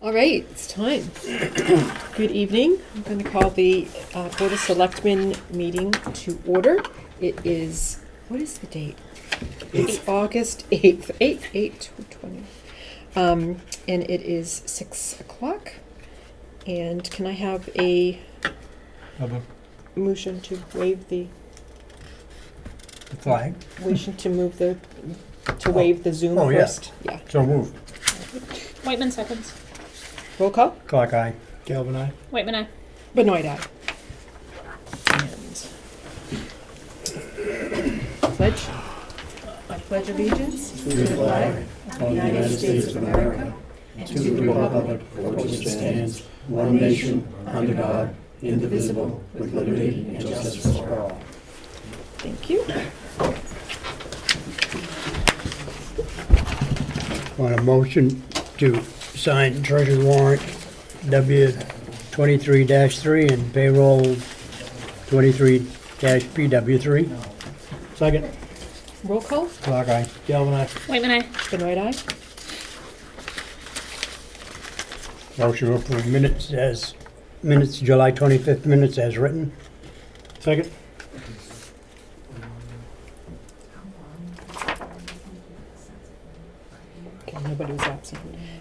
All right, it's time. Good evening. I'm going to call the Board of Selectmen meeting to order. It is, what is the date? It's August 8th, 8/20. And it is 6 o'clock. And can I have a motion to waive the flag. motion to move the waive the Zoom Oh, yeah. first? Yeah. So moved. Whitman seconds. Roll call. Clock eye. Galvin eye. Whitman, aye. Benoit eye. And pledge. I pledge allegiance to the flag of the United States of America and to the republic for which it stands, one nation, under God, indivisible, with liberty and justice for all. Thank you. On a motion to sign treasury warrant W23-3 and payroll 23-PW3. Second. Roll call. Clock eye. Galvin eye. Whitman, aye. Benoit eye. Motion to approve minutes, July 25th minutes as written. Second. Okay, nobody was absent.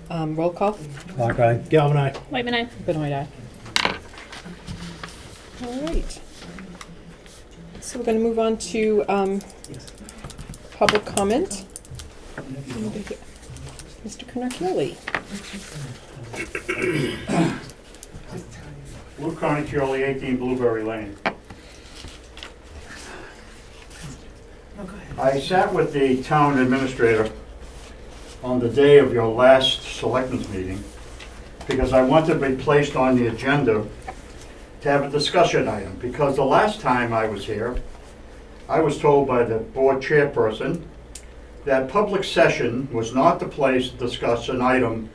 Roll call. Clock eye. Galvin eye. Whitman, aye. Benoit eye. All right. So we're going to move on to public comment. Mr. Connor-Kelly. Luke Carniccioli, 18 Blueberry Lane. I sat with the town administrator on the day of your last selectmen's meeting because I wanted to be placed on the agenda to have a discussion item, because the last time I was here, I was told by the board chairperson that public session was not the place to discuss an item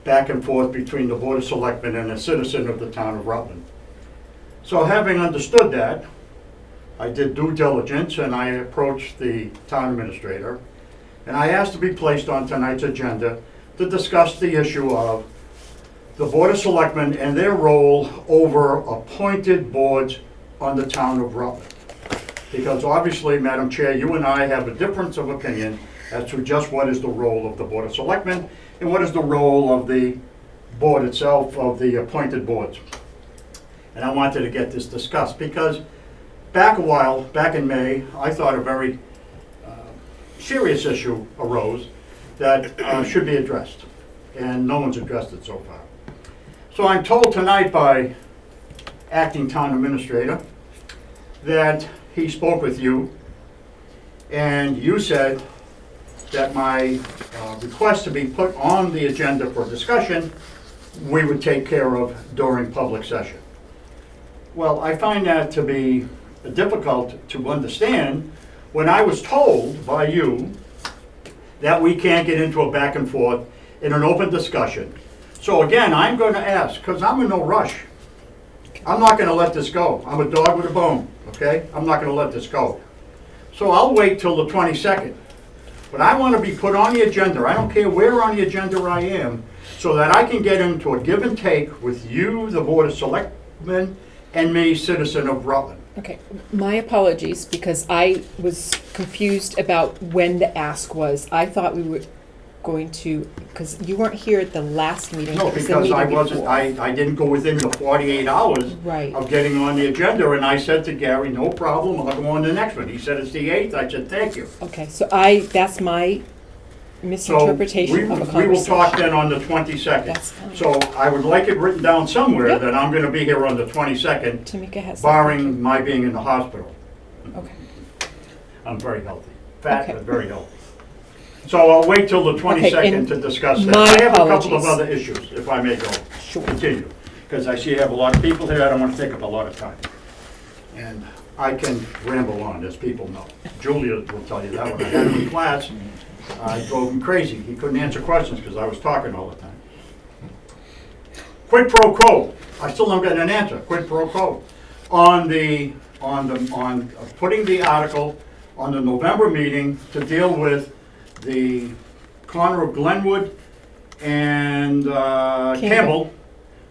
back and forth between the Board of Selectmen and a citizen of the town of Rutland. So having understood that, I did due diligence and I approached the town administrator and I asked to be placed on tonight's agenda to discuss the issue of the Board of Selectmen and their role over appointed boards on the town of Rutland. Because obviously, Madam Chair, you and I have a difference of opinion as to just what is the role of the Board of Selectmen and what is the role of the board itself, of the appointed boards. And I wanted to get this discussed because back in May, I thought a very serious issue arose that should be addressed, and no one's addressed it so far. So I'm told tonight by acting town administrator that he spoke with you, and you said that my request to be put on the agenda for discussion, we would take care of during public session. Well, I find that to be difficult to understand when I was told by you that we can't get into a back and forth in an open discussion. So again, I'm going to ask, because I'm in no rush. I'm not going to let this go. I'm a dog with a bone, okay? I'm not going to let this go. So I'll wait till the 22nd. But I want to be put on the agenda. I don't care where on the agenda I am, so that I can get into a give and take with you, the Board of Selectmen, and me, citizen of Rutland. Okay, my apologies, because I was confused about when the ask was. I thought we were going to, because you weren't here at the last meeting. No, it was the because I meeting wasn't, before. I didn't go within the 48 hours Right. of getting on the agenda, and I said to Gary, no problem, I'll go on the next one. He said it's the 8th, I said, thank you. Okay, so that's my So misinterpretation of a conversation. we will talk then on the 22nd. That's fine. So I would like it written down somewhere Yep. that I'm gonna be here on the 22nd, Tamika has. barring my being in the hospital. Okay, I'm very healthy, fat, Okay. but very healthy. So I'll wait till the 22nd and to discuss that. my I have a couple of apologies. other issues, if I may go. sure. Continue, because I see you have a lot of people here, I don't want to take up a lot of time. And I can ramble on, as people know. Julia will tell you that, when I had him in class, I drove him crazy. He couldn't answer questions because I was talking all the time. Quid pro quo, I still don't get an answer, quid pro quo. On putting the article on the November meeting to deal with the corner of Glenwood and and Campbell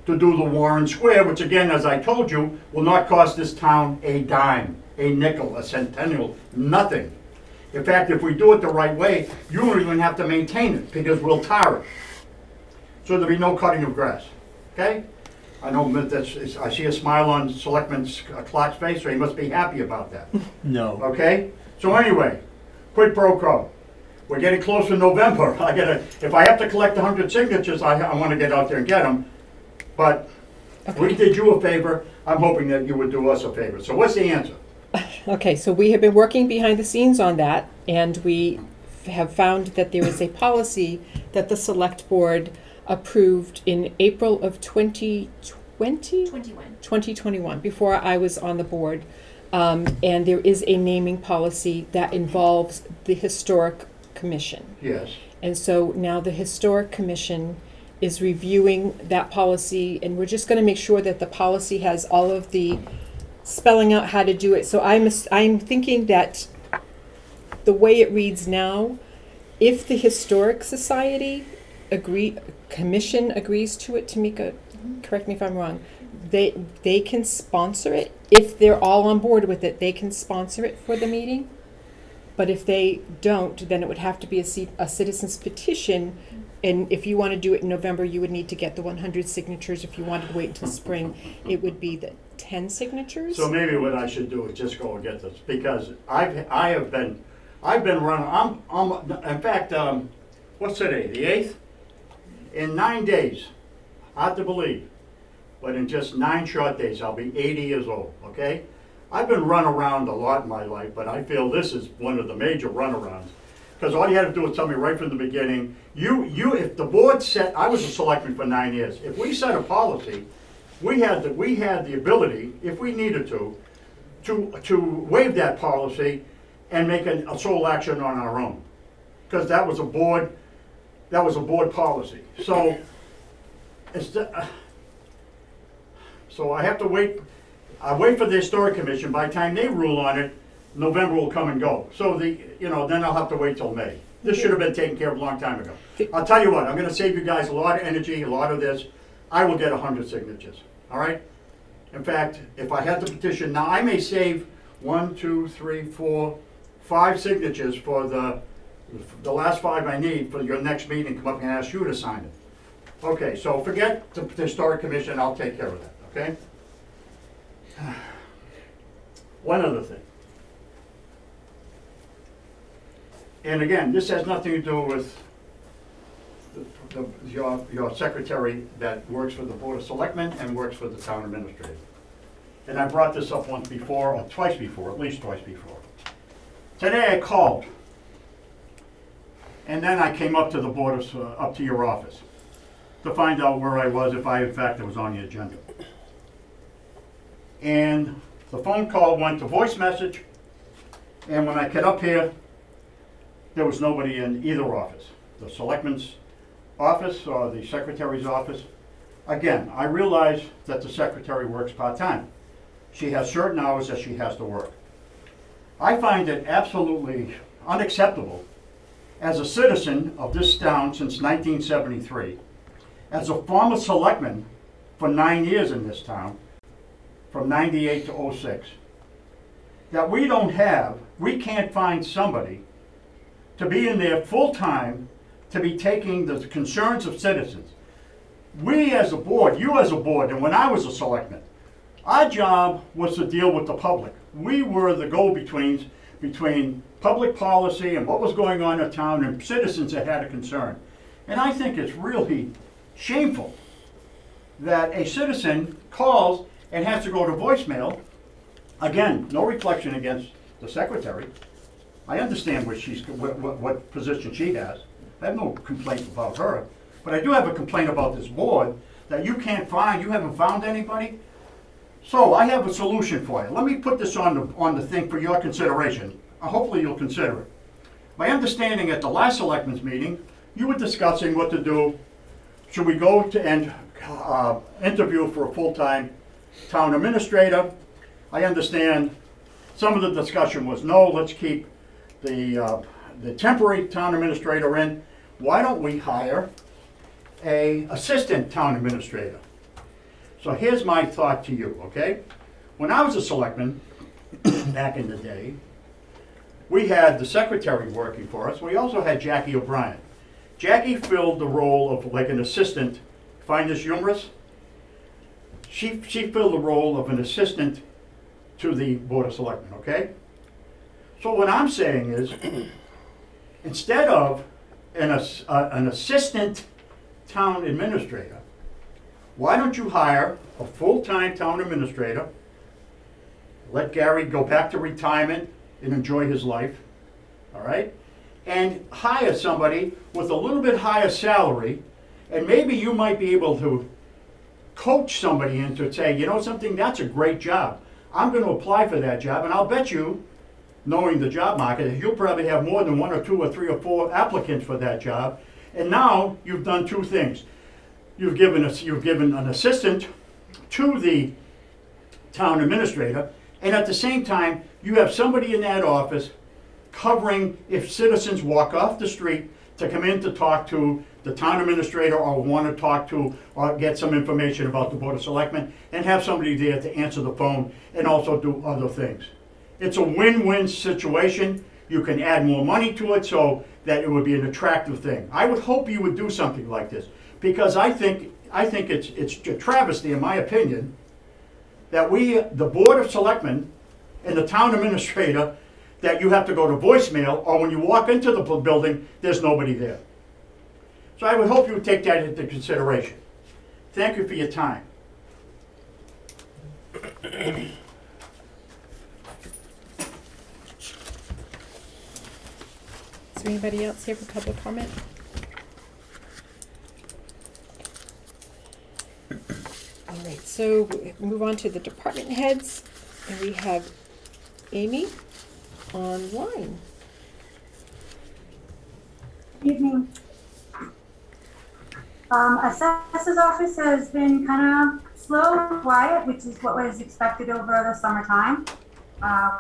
to do the Warren Square, which again, as I told you, will not cost this town a dime, a nickel, a centennial, nothing. In fact, if we do it the right way, you won't even have to maintain it because we'll tar it. So there'll be no cutting of grass, okay? I know that's, I see a smile on Selectman Clark's face, so he must be happy about that, No. okay? So anyway, quid pro quo. We're getting close to November. If I have to collect 100 signatures, I want to get out there and get them. But we did you a favor. I'm hoping that you would do us a favor. So what's the answer? Okay, so we have been working behind the scenes on that, and we have found that there is a policy that the select board approved in April of 2020? 2021, before I was on the board. And there is a naming policy that involves the Historic Commission. Yes. And so now the Historic Commission is reviewing that policy, and we're just gonna make sure that the policy has all of the spelling out how to do it. So I'm thinking that the way it reads now, if the Historic Society Commission agrees to it, Tamika, correct me if I'm wrong, they can sponsor it. If they're all on board with it, they can sponsor it for the meeting. But if they don't, then it would have to be a citizen's petition. And if you want to do it in November, you would need to get the 100 signatures. If you wanted to wait until spring, it would be the 10 signatures. So maybe what I should do is just go and get this, because I've been running. In fact, what's today? The 8th. In 9 days, hard to believe, but in just 9 short days, I'll be 80 years old. Okay. I've been run around a lot in my life, but I feel this is one of the major runarounds. Because all you had to do was tell me right from the beginning, if the board set, I was a selectman for 9 years, if we set a policy, we had the ability, if we needed to waive that policy and make a sole action on our own. Because that was a board policy. So, so I have to wait. I wait for the Historic Commission. By the time they rule on it, November will come and go. So then I'll have to wait till May. This should have been taken care of a long time ago. I'll tell you what, I'm gonna save you guys a lot of energy, a lot of this. I will get 100 signatures, all right? In fact, if I had the petition, now I may save 1, 2, 3, 4, 5 signatures for the last 5 I need for your next meeting, come up and ask you to sign it. Okay, so forget the Historic Commission, I'll take care of that, okay? One other thing. And again, this has nothing to do with your secretary that works for the Board of Selectmen and works for the town administrator. And I brought this up once before, or twice before, at least twice before. Today I called, and then I came up to the board of, up to your office to find out where I was, if I in fact was on the agenda. And the phone call went to voice message, and when I get up here, there was nobody in either office, the selectman's office or the secretary's office. Again, I realize that the secretary works part-time. She has certain hours that she has to work. I find it absolutely unacceptable as a citizen of this town since 1973, as a former selectman for 9 years in this town, from 98 to 06, that we can't find somebody to be in there full-time, to be taking the concerns of citizens. We as a board, you as a board, and when I was a selectman, our job was to deal with the public. We were the go-betweens between public policy and what was going on in town and citizens that had a concern. And I think it's really shameful that a citizen calls and has to go to voicemail. Again, no reflection against the secretary. I understand what position she has. I have no complaint about her. But I do have a complaint about this board that you haven't found anybody. So I have a solution for you. Let me put this on the thing for your consideration. Hopefully you'll consider it. My understanding at the last selectmen's meeting, you were discussing what to do. Should we go to and interview for a full-time town administrator? I understand some of the discussion was, no, let's keep the temporary town administrator in. Why don't we hire a assistant town administrator. So here's my thought to you, okay? When I was a selectman, back in the day, we had the secretary working for us. We also had Jackie O'Brien. Jackie filled the role of like an assistant. Find this humorous? She filled the role of an assistant to the Board of Selectmen, okay? So what I'm saying is, instead of an assistant town administrator, why don't you hire a full-time town administrator, let Gary go back to retirement and enjoy his life, all right? And hire somebody with a little bit higher salary, and maybe you might be able to coach somebody into say, you know something, that's a great job. I'm going to apply for that job, and I'll bet you, knowing the job market, you'll probably have more than 1 or 2 or 3 or 4 applicants for that job. And now you've done 2 things. You've given an assistant to the town administrator, and at the same time, you have somebody in that office covering if citizens walk off the street to come in to talk to the town administrator or want to talk to or get some information about the Board of Selectmen, and have somebody there to answer the phone and also do other things. It's a win-win situation. You can add more money to it so that it would be an attractive thing. I would hope you would do something like this, because I think it's a travesty, in my opinion, that the Board of Selectmen and the town administrator, that you have to go to voicemail, or when you walk into the building, there's nobody there. So I would hope you would take that into consideration. Thank you for your time. Is there anybody else here for public comment? All right, so we move on to the department heads, and we have Amy online. Evening. Assessor's office has been kind of slow and quiet, which is what was expected over the summertime.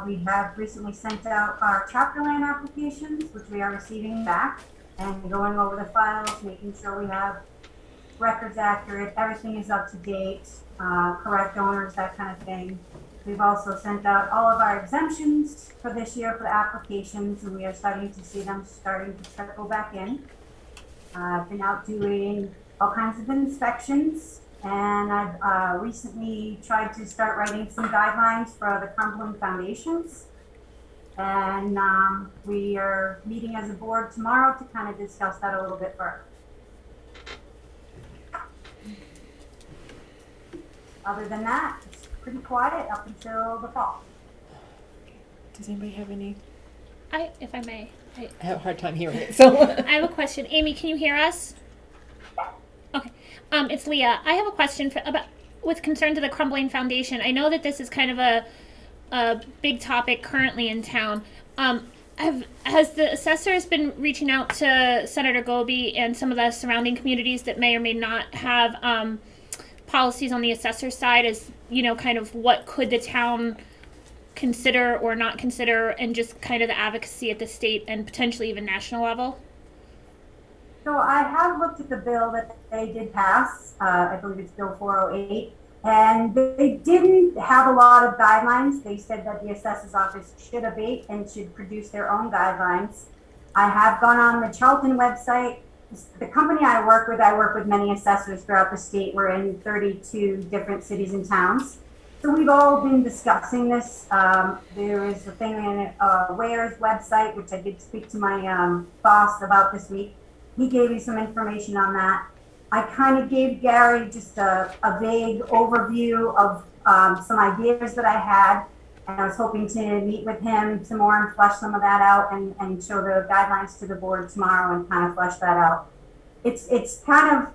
We have recently sent out our chapter land applications, which we are receiving back, and going over the files, making sure we have records accurate, everything is up to date, correct owners, that kind of thing. We've also sent out all of our exemptions for this year for the applications, and we are starting to see them starting to trickle back in. I've been out doing all kinds of inspections, and I've recently tried to start writing some guidelines for the crumbling foundations. And we are meeting as a board tomorrow to kind of discuss that a little bit further. Other than that, it's pretty quiet up until the fall. Does anybody have any? If I may, I have a hard time hearing it, so. I have a question. Amy, can you hear us? Okay. It's Leah. I have a question with concern to the crumbling foundation. I know that this is kind of a big topic currently in town. Has the assessors been reaching out to Senator Goby and some of the surrounding communities that may or may not have policies on the assessor side, as you know, kind of what could the town consider or not consider, and just kind of the advocacy at the state and potentially even national level? So I have looked at the bill that they did pass. I believe it's Bill 408, and they didn't have a lot of guidelines. They said that the assessor's office should abate and should produce their own guidelines. I have gone on the Charlton website. The company I work with many assessors throughout the state. We're in 32 different cities and towns. So we've all been discussing this. There is a thing in Ware's website, which I did speak to my boss about this week. He gave me some information on that. I kind of gave Gary just a vague overview of some ideas that I had, and I was hoping to meet with him some more and flesh some of that out and show the guidelines to the board tomorrow and kind of flesh that out. It's kind of,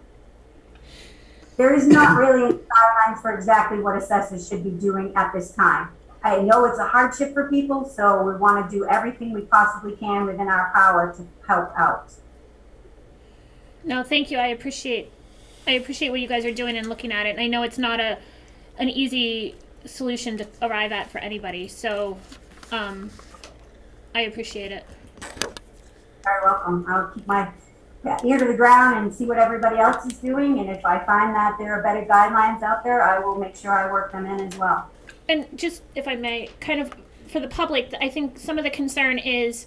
there is not really any guidelines for exactly what assessors should be doing at this time. I know it's a hardship for people, so we want to do everything we possibly can within our power to help out. No, thank you. I appreciate what you guys are doing and looking at it. And I know it's not an easy solution to arrive at for anybody. So I appreciate it. Very welcome. I'll keep my ear to the ground and see what everybody else is doing. And if I find that there are better guidelines out there, I will make sure I work them in as well. And just, if I may, kind of for the public, I think some of the concern is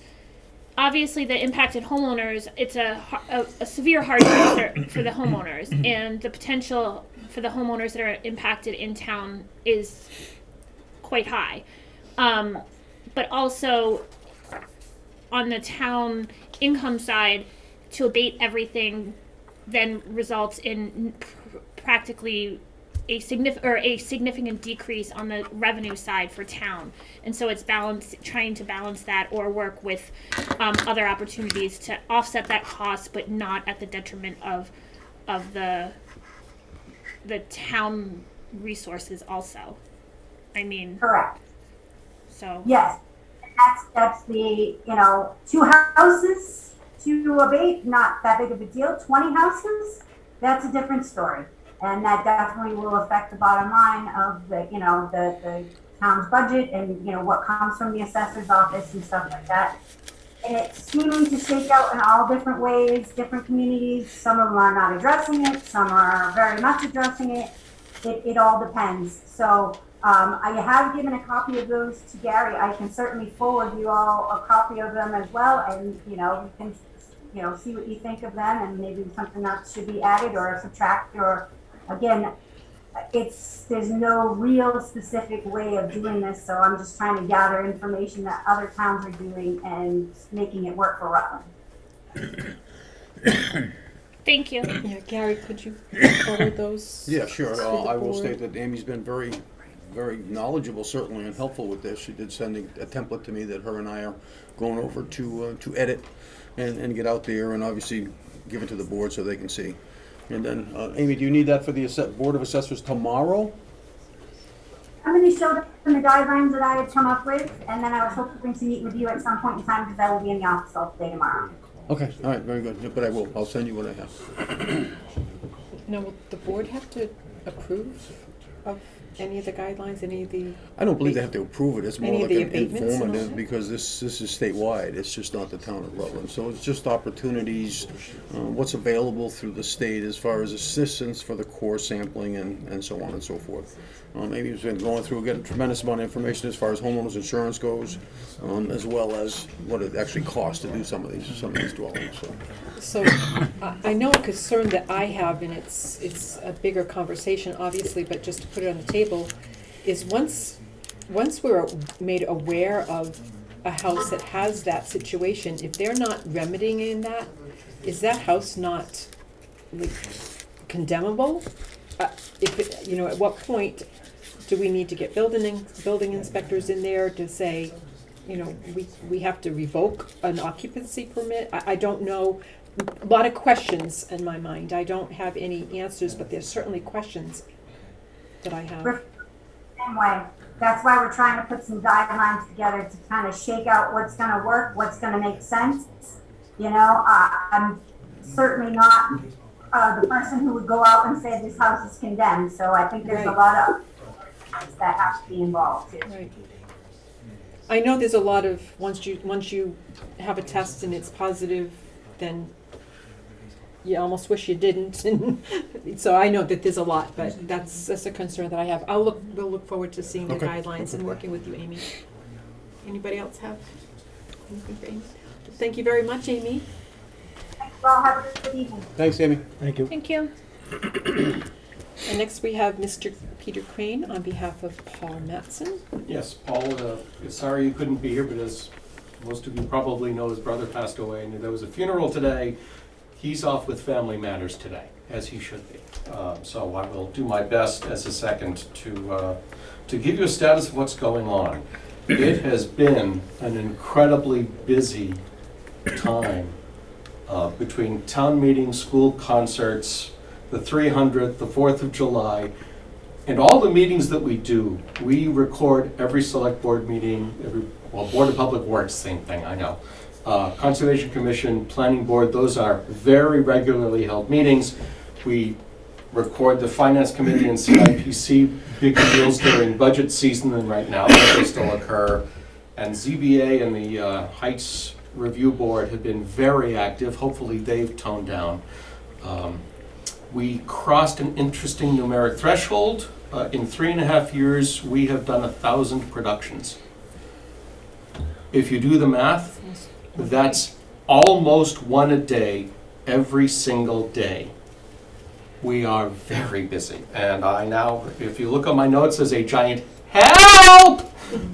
obviously the impacted homeowners. It's a severe hardship for the homeowners, and the potential for the homeowners that are impacted in town is quite high. But also on the town income side, to abate everything then results in practically a significant decrease on the revenue side for town. And so it's trying to balance that or work with other opportunities to offset that cost, but not at the detriment of the town resources also. I mean, Correct. so. Yes. That's the, 2 houses to abate, not that big of a deal. 20 houses, that's a different story. And that definitely will affect the bottom line of the town's budget and, what comes from the assessor's office and stuff like that. And it's seeming to shake out in all different ways, different communities. Some of them are not addressing it. Some are very much addressing it. It all depends. So I have given a copy of those to Gary. I can certainly forward you all a copy of them as well. And, you can, see what you think of them and maybe something that should be added or subtracted or, again, there's no real specific way of doing this, so I'm just trying to gather information that other towns are doing and making it work for Rutland. Thank you. Yeah, Gary, could you forward those? Yeah, sure. to the I will board? state that Amy's been very, very knowledgeable, certainly, and helpful with this. She did send a template to me that her and I are going over to edit and get out there and obviously give it to the board so they can see. And then, Amy, do you need that for the Board of Assessors tomorrow? I'm going to show them the guidelines that I had come up with, and then I was hoping to meet with you at some point in time because I will be in the office all day tomorrow. Okay, all right, very good. Yeah, but I will. I'll send you what I have. Now, will the board have to approve of any of the guidelines, any of the? I don't believe they have to approve it. It's more Any of like the an abatements and all informative that? because this is statewide. It's just not the town of Rutland. So it's just opportunities, what's available through the state as far as assistance for the core sampling and so on and so forth. Maybe it's been going through, getting a tremendous amount of information as far as homeowners insurance goes, as well as what it actually costs to do some of these dwellings. So, I know a concern that I have, and it's a bigger conversation, obviously, but just to put it on the table, is once we're made aware of a house that has that situation, if they're not remedying that, is that house not like condemnable? At what point do we need to get building inspectors in there to say, we have to revoke an occupancy permit? I don't know. A lot of questions in my mind. I don't have any answers, but there's certainly questions that I have. Same way. That's why we're trying to put some guidelines together to kind of shake out what's going to work, what's going to make sense. I'm certainly not the person who would go out and say this house is condemned. So I think there's a lot of that have to be involved. Right. I know there's a lot of, once you have a test and it's positive, then you almost wish you didn't. And so I know that there's a lot, but that's a concern that I have. we'll look forward to seeing the Okay. guidelines and working with you, Amy. Anybody else have anything for Amy? Thank you very much, Amy. Well, have a good evening. Thanks, Amy. Thank you. Thank you. And next we have Mr. Peter Crane on behalf of Paul Matson. Yes, Paul, sorry you couldn't be here, but as most of you probably know, his brother passed away, and there was a funeral today. He's off with family matters today, as he should be. So I will do my best as a second to give you a status of what's going on. It has been an incredibly busy time between town meetings, school concerts, the 300th, the 4th of July, and all the meetings that we do. We record every select board meeting, Board of Public Works, same thing, I know. Conservation Commission, Planning Board, those are very regularly held meetings. We record the Finance Committee and CIPC big deals during budget season, and right now they still occur. And ZBA and the Heights Review Board have been very active. Hopefully they've toned down. We crossed an interesting numeric threshold. In 3.5 years, we have done 1,000 productions. If you do the math, that's almost one a day, every single day. We are very busy. And I now, if you look at my notes, there's a giant help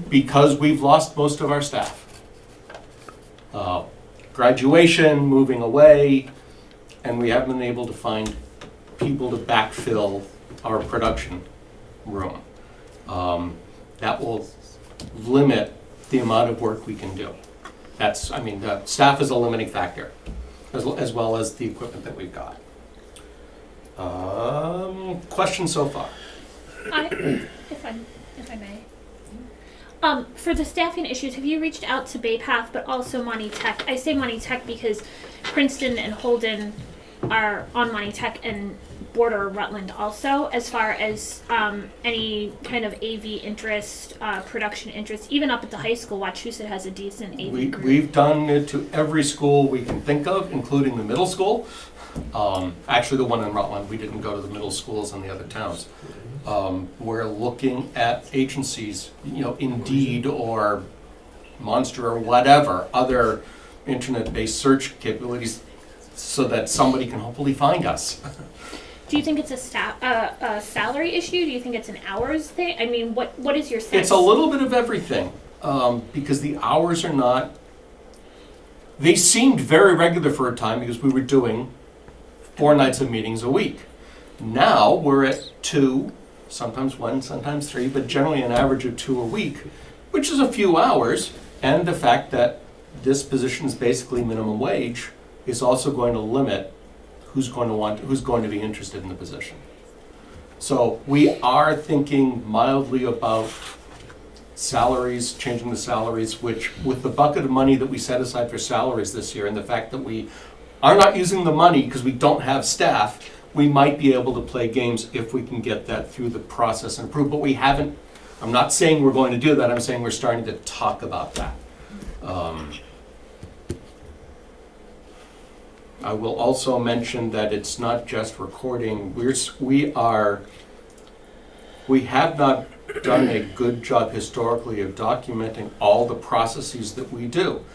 because we've lost most of our staff. Graduation, moving away, and we haven't been able to find people to backfill our production room. That will limit the amount of work we can do. That's, I mean, the staff is a limiting factor, as well as the equipment that we've got. Questions so far? If I may. For the staffing issues, have you reached out to Bay Path, but also Monty Tech? I say Monty Tech because Princeton and Holden are on Monty Tech and border Rutland also, as far as any kind of AV interest, production interest. Even up at the high school, Wachusett has a decent AV group. We've done it to every school we can think of, including the middle school. Actually, the one in Rutland, we didn't go to the middle schools in the other towns. We're looking at agencies, you know, Indeed or Monster or whatever, other internet-based search capabilities, so that somebody can hopefully find us. Do you think it's a salary issue? Do you think it's an hours thing? I mean, what is your sense? It's a little bit of everything, because the hours are not, they seemed very regular for a time because we were doing 4 nights of meetings a week. Now we're at 2, sometimes 1, sometimes 3, but generally an average of 2 a week, which is a few hours. And the fact that this position is basically minimum wage is also going to limit who's going to be interested in the position. So we are thinking mildly about salaries, changing the salaries, which with the bucket of money that we set aside for salaries this year and the fact that we are not using the money because we don't have staff, we might be able to play games if we can get that through the process and approve. But we haven't, I'm not saying we're going to do that, I'm saying we're starting to talk about that. I will also mention that it's not just recording. We have not done a good job historically of documenting all the processes that we do.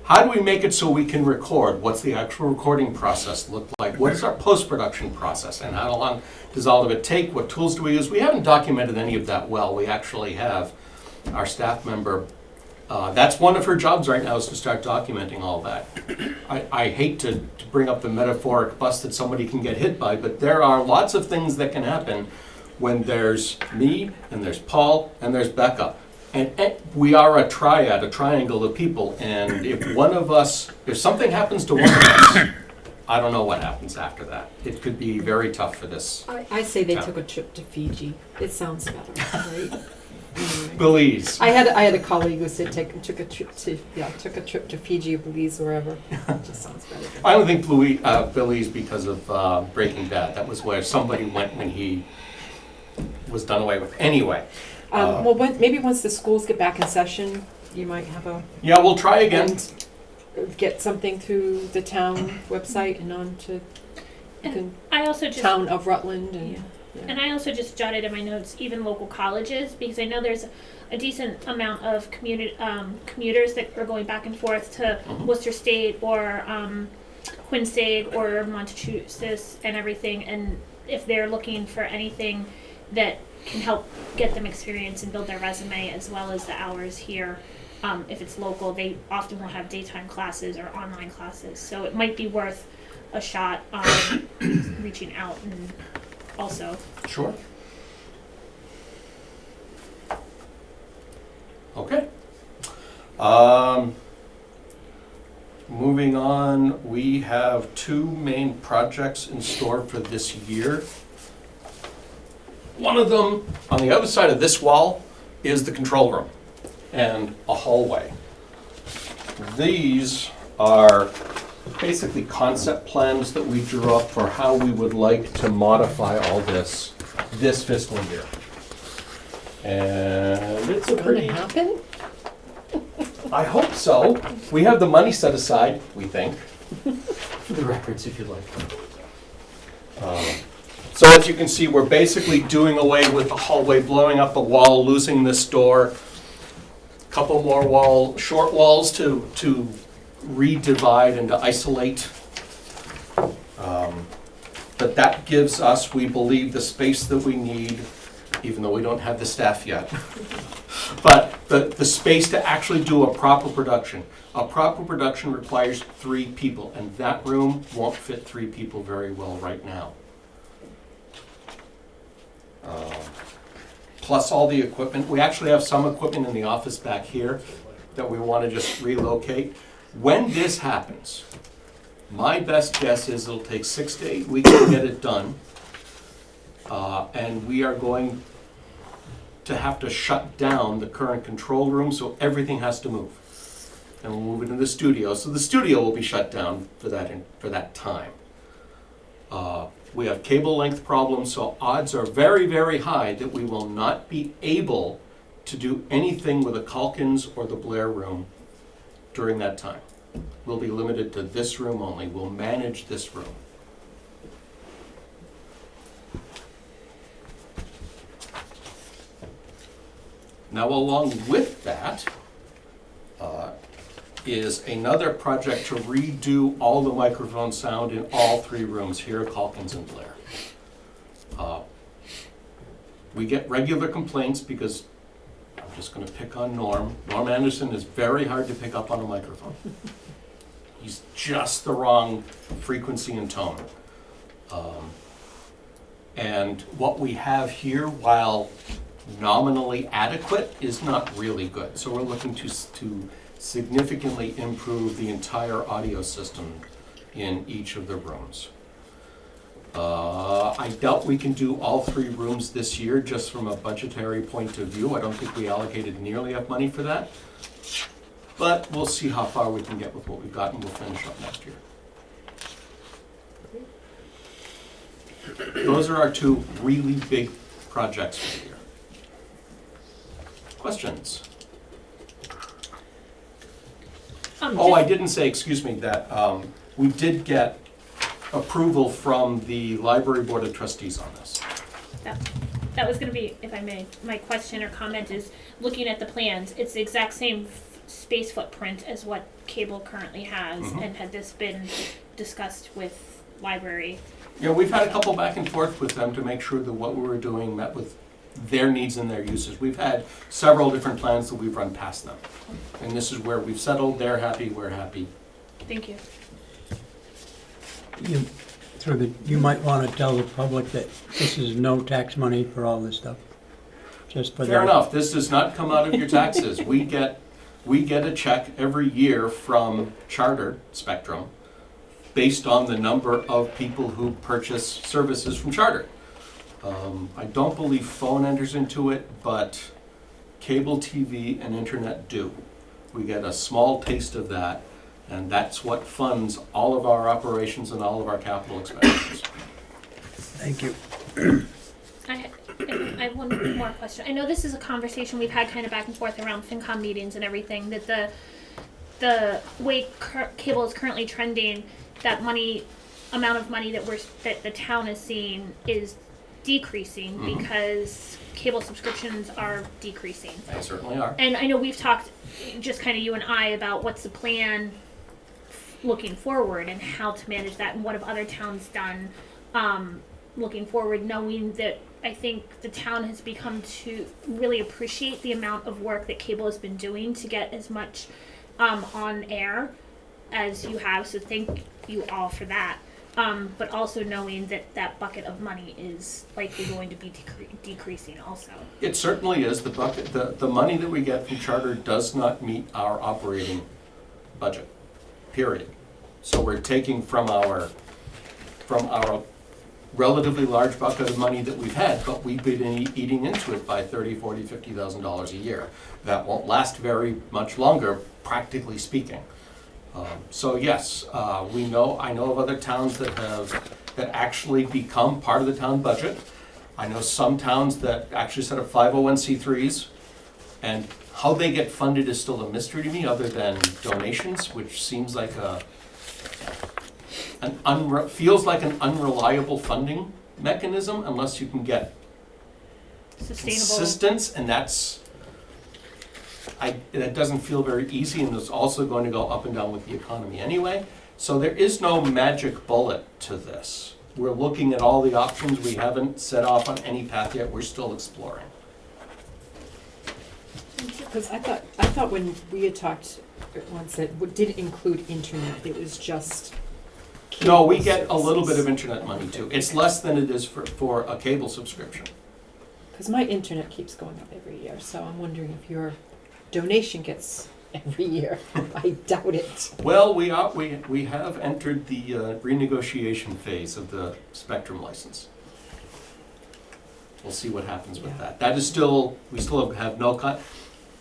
How do we make it so we can record? What's the actual recording process look like? What is our post-production process? And how long does all of it take? What tools do we use? We haven't documented any of that well. We actually have our staff member. That's one of her jobs right now, is to start documenting all that. I hate to bring up the metaphoric bus that somebody can get hit by, but there are lots of things that can happen when there's me, and there's Paul, and there's Becca. And we are a triad, a triangle of people, and if something happens to one of us, I don't know what happens after that. It could be very tough for this. I say they Yeah. took a trip to Fiji. It sounds better, right? Anyway. Belize. I had a colleague who said took a trip to Fiji or Belize, wherever. It just sounds better. I don't think Belize because of Breaking Bad. That was where somebody went when he was done away with. Anyway. Well, maybe once the schools get back in session, you might have a Yeah, we'll try again. and get something through the town website and on to the I also just town of Rutland and. And I also just jotted in my notes even local colleges, because I know there's a decent amount of commuters that are going back and forth to Worcester State or Quincy or Montechusett and everything. And if they're looking for anything that can help get them experience and build their resume, as well as the hours here, if it's local, they often will have daytime classes or online classes. So it might be worth a shot reaching out and also. Sure. Okay. Moving on, we have 2 main projects in store for this year. One of them, on the other side of this wall, is the control room and a hallway. These are basically concept plans that we drew up for how we would like to modify all this fiscal year. And it's a It's gonna pretty, happen? I hope so. We have the money set aside, we think, for the records, if you like. So as you can see, we're basically doing away with the hallway, blowing up the wall, losing this door. Couple more short walls to re-divide and to isolate. But that gives us, we believe, the space that we need, even though we don't have the staff yet. But the space to actually do a proper production. A proper production requires 3 people, and that room won't fit 3 people very well right now. Plus all the equipment. We actually have some equipment in the office back here that we want to just relocate. When this happens, my best guess is it'll take 6 to 8 weeks to get it done. And we are going to have to shut down the current control room, so everything has to move. And we'll move it into the studio. So the studio will be shut down for that time. We have cable length problems, so odds are very, very high that we will not be able to do anything with the Calkins or the Blair room during that time. We'll be limited to this room only. We'll manage this room. Now, along with that is another project to redo all the microphone sound in all 3 rooms here at Calkins and Blair. We get regular complaints because, I'm just going to pick on Norm. Norm Anderson is very hard to pick up on a microphone. He's just the wrong frequency and tone. And what we have here, while nominally adequate, is not really good. So we're looking to significantly improve the entire audio system in each of the rooms. I doubt we can do all 3 rooms this year just from a budgetary point of view. I don't think we allocated nearly enough money for that. But we'll see how far we can get with what we've got, and we'll finish up next year. Those are our 2 really big projects for the year. Questions? Oh, I didn't say, excuse me, that we did get approval from the Library Board of Trustees on this. That was going to be, if I may, my question or comment is, looking at the plans, it's the exact same space footprint as what cable currently has. Mhm. And had this been discussed with library? Yeah, we've had a couple back and forth with them to make sure that what we were doing met with their needs and their uses. We've had several different plans that we've run past them. And this is where we've settled, they're happy, we're happy. Thank you. You might want to tell the public that this is no tax money for all this stuff. Just for Fair enough, this does not come out of your taxes. We get a check every year from Charter Spectrum based on the number of people who purchase services from Charter. I don't believe phone enters into it, but cable TV and internet do. We get a small taste of that, and that's what funds all of our operations and all of our capital expenditures. Thank you. I have one more question. I know this is a conversation we've had kind of back and forth around FinCom meetings and everything, that the way cable is currently trending, that amount of money that the town is seeing is decreasing. Mhm. Because cable subscriptions are decreasing. They certainly are. And I know we've talked, just kind of you and I, about what's the plan looking forward and how to manage that, and what have other towns done looking forward, knowing that I think the town has become to really appreciate the amount of work that cable has been doing to get as much on air as you have. So thank you all for that. But also knowing that that bucket of money is likely going to be decreasing also. It certainly is. The bucket, the money that we get from Charter does not meet our operating budget, period. So we're taking from our relatively large bucket of money that we've had, but we've been eating into it by $30,000, $40,000, $50,000 a year. That won't last very much longer, practically speaking. So yes, I know of other towns that actually become part of the town budget. I know some towns that actually set up 501c3s and How they get funded is still a mystery to me, other than donations, which seems like feels like an unreliable funding mechanism unless you can get Sustainable. consistence, and that doesn't feel very easy, and it's also going to go up and down with the economy anyway. So there is no magic bullet to this. We're looking at all the options. We haven't set off on any path yet. We're still exploring. Because I thought when we had talked once that it didn't include internet, it was just No, we cable get a little bit of services. internet money too. It's less than it is for a cable subscription. Because my internet keeps going up every year, so I'm wondering if your donation gets every year. I doubt it. Well, we have entered the renegotiation phase of the Spectrum license. We'll see what happens with Yeah. that. That is still, we still have no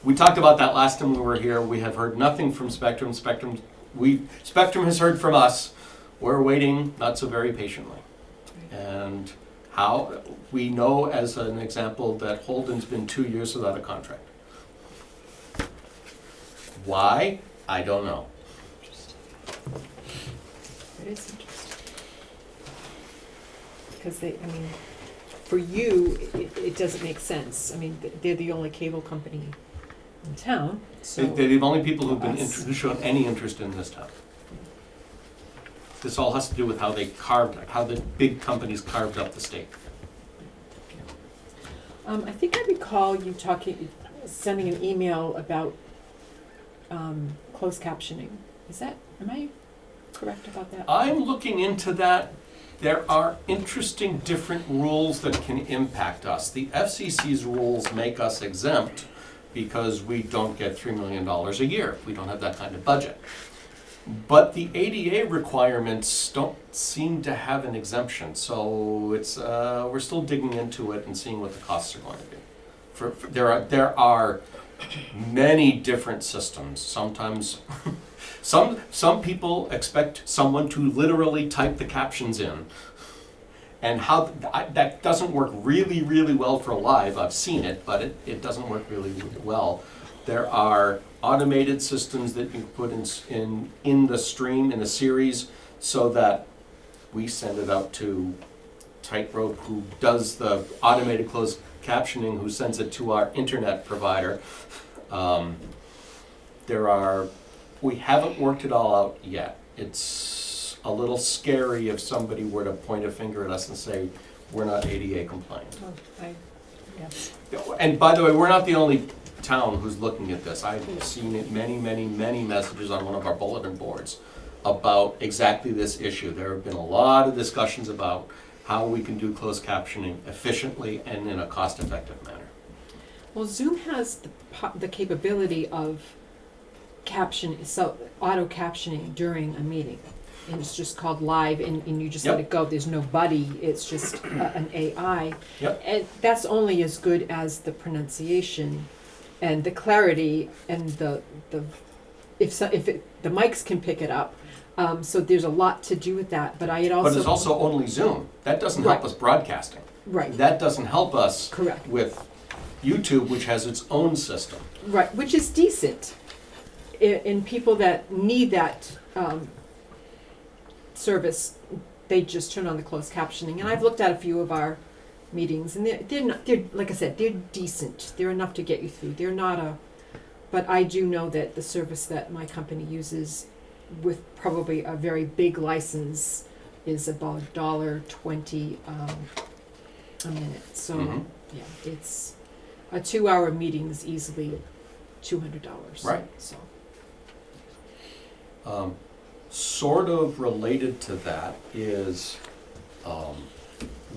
we talked about that last time we were here. We have heard nothing from Spectrum. Spectrum has heard from us. We're waiting not so very patiently. And how, we know as an example that Holden's been 2 years without a contract. Why? I don't know. It is interesting. Because for you, it doesn't make sense. I mean, they're the only cable company in town, so. They're the only people who've been Us. shown any interest in this town. This all has to do with how the big companies carved up the state. I think I recall you sending an email about closed captioning. Am I correct about that? I'm looking into that. There are interesting different rules that can impact us. The FCC's rules make us exempt because we don't get $3 million a year. We don't have that kind of budget. But the ADA requirements don't seem to have an exemption, so it's we're still digging into it and seeing what the costs are going to be. There are many different systems. Sometimes some people expect someone to literally type the captions in, and that doesn't work really, really well for live. I've seen it, but it doesn't work really, really well. There are automated systems that you put in the stream in a series so that we send it out to Tightrope, who does the automated closed captioning, who sends it to our internet provider. We haven't worked it all out yet. It's a little scary if somebody were to point a finger at us and say, we're not ADA compliant. Yes. And by the way, we're not the only town who's looking at this. I've seen it many messages on one of our bulletin boards about exactly this issue. There have been a lot of discussions about how we can do closed captioning efficiently and in a cost-effective manner. Well, Zoom has the capability of auto captioning during a meeting. And it's just called live, and you just let Yep. it go. There's no buddy. It's just an AI. Yep. And that's only as good as the pronunciation and the clarity and the mics can pick it up. So there's a lot to do with that. But I had also. But it's also only Zoom. That doesn't help Right. us broadcasting. Right. That doesn't help us Correct. with YouTube, which has its own system. Right, which is decent in people that need that service. They just turn on the closed captioning, and I've looked at a few of our meetings, and they're like I said, they're decent. They're enough to get you through. They're not but I do know that the service that my company uses, with probably a very big license, is about $1.20 a minute. So Mhm. yeah, it's a 2-hour meeting is easily $200. Right. So Sort of related to that is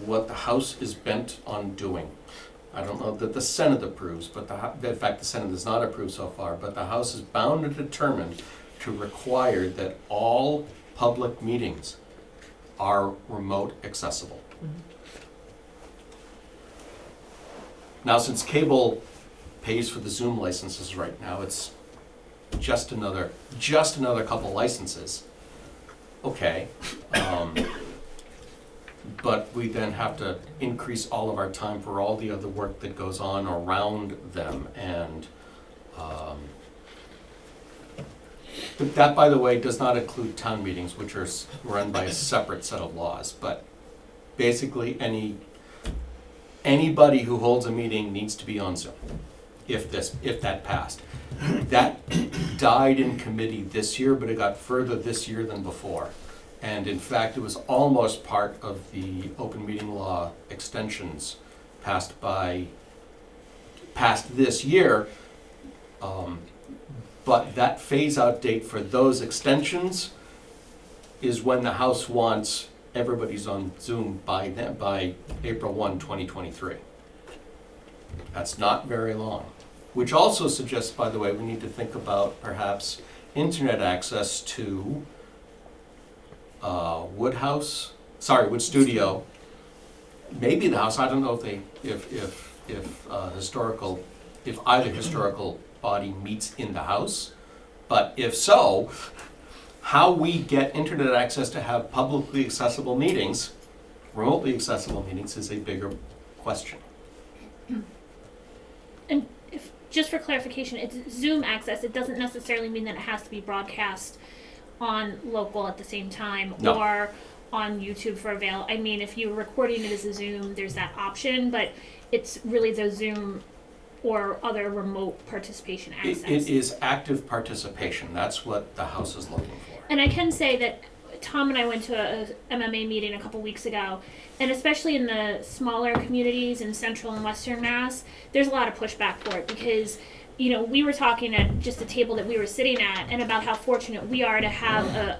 what the House is bent on doing. I don't know that the Senate approves, but in fact the Senate does not approve so far, but the House is bound and determined to require that all public meetings are remote accessible. Now, since cable pays for the Zoom licenses right now, it's just another couple licenses. Okay. But we then have to increase all of our time for all the other work that goes on around them, and But that, by the way, does not include town meetings, which are run by a separate set of laws. But basically, anybody who holds a meeting needs to be on Zoom, if that passed. That died in committee this year, but it got further this year than before. And in fact, it was almost part of the open meeting law extensions passed this year. But that phase-out date for those extensions is when the House wants everybody's on Zoom by April 1, 2023. That's not very long. Which also suggests, by the way, we need to think about perhaps internet access to Wood Studio. Maybe the House, I don't know if either historical body meets in the House, but if so, how we get internet access to have publicly accessible meetings, remotely accessible meetings, is a bigger question. And just for clarification, it's Zoom access. It doesn't necessarily mean that it has to be broadcast on local at the same time No. or on YouTube for avail. I mean, if you're recording it as a Zoom, there's that option, but it's really the Zoom or other remote participation access. It is active participation. That's what the House is looking for. And I can say that Tom and I went to a MMA meeting a couple weeks ago, and especially in the smaller communities in Central and Western Mass, there's a lot of pushback for it because, you know, we were talking at just the table that we were sitting at and about how fortunate we are to have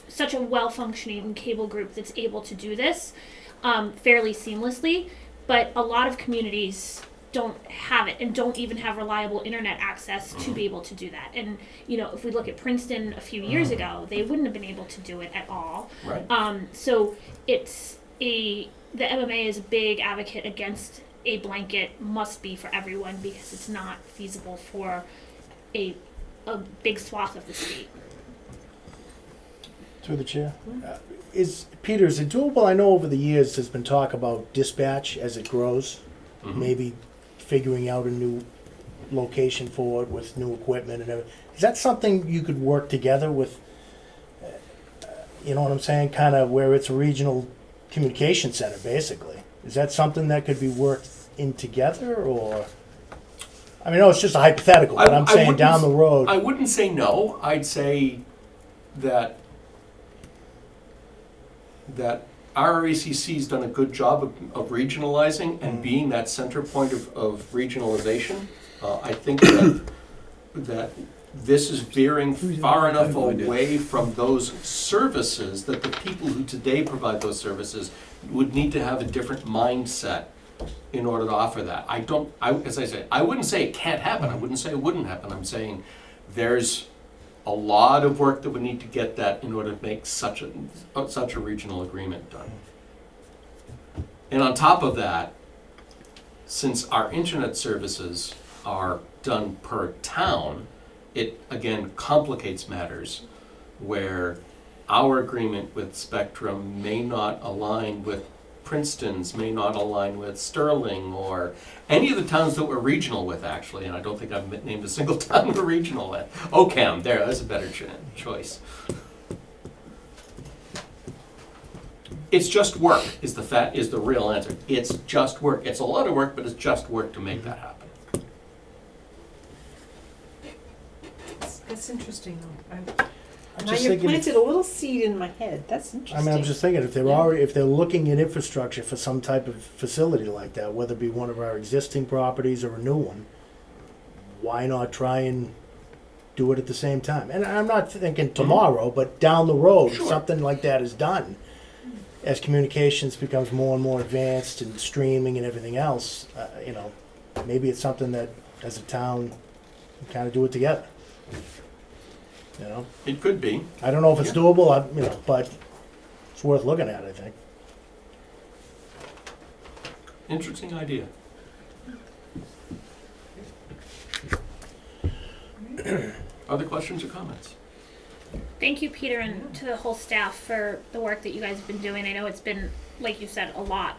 such a well-functioning cable group that's able to do this fairly seamlessly, but a lot of communities don't have it and don't even have reliable internet access to be able to do that. And, you know, if we look at Princeton a few years ago, they wouldn't have been able to do it at all. Right. So the MMA is a big advocate against a blanket must be for everyone because it's not feasible for a big swath of the state. Through the chair. Is it doable? I know over the years there's been talk about dispatch as it grows, maybe figuring out a new location for it with new equipment and everything. Is that something you could work together with, you know what I'm saying, kind of where it's a regional communication center, basically? Is that something that could be worked in together, or? I mean, no, it's just a hypothetical, but I'm saying down the road. I wouldn't say no. I'd say that RRACC's done a good job of regionalizing and being that center point of regionalization. I think that this is veering far enough away from those services that the people who today provide those services would need to have a different mindset in order to offer that. As I said, I wouldn't say it can't happen. I wouldn't say it wouldn't happen. I'm saying there's a lot of work that would need to get that in order to make such a regional agreement done. And on top of that, since our internet services are done per town, it again complicates matters where our agreement with Spectrum may not align with Princeton's, may not align with Sterling or any of the towns that we're regional with, actually, and I don't think I've named a single town we're regional with. Ocam, that's a better choice. It's just work is the real answer. It's just work. It's a lot of work, but it's just work to make that happen. That's interesting, though. I'm Now just you thinking planted a little seed in my head. That's interesting. I mean, I'm just thinking if they're looking at infrastructure for some type of facility like that, whether it be one of our existing properties or a new one, why not try and do it at the same time? And I'm not thinking tomorrow, but down the road, Sure. something like that is done. As communications becomes more and more advanced and streaming and everything else, you know, maybe it's something that as a town, we kind of do it together. You know, It could be. I don't know if it's Yeah. doable, but it's worth looking at, I think. Interesting idea. Other questions or comments? Thank you, Peter, and to the whole staff for the work that you guys have been doing. I know it's been, like you said, a lot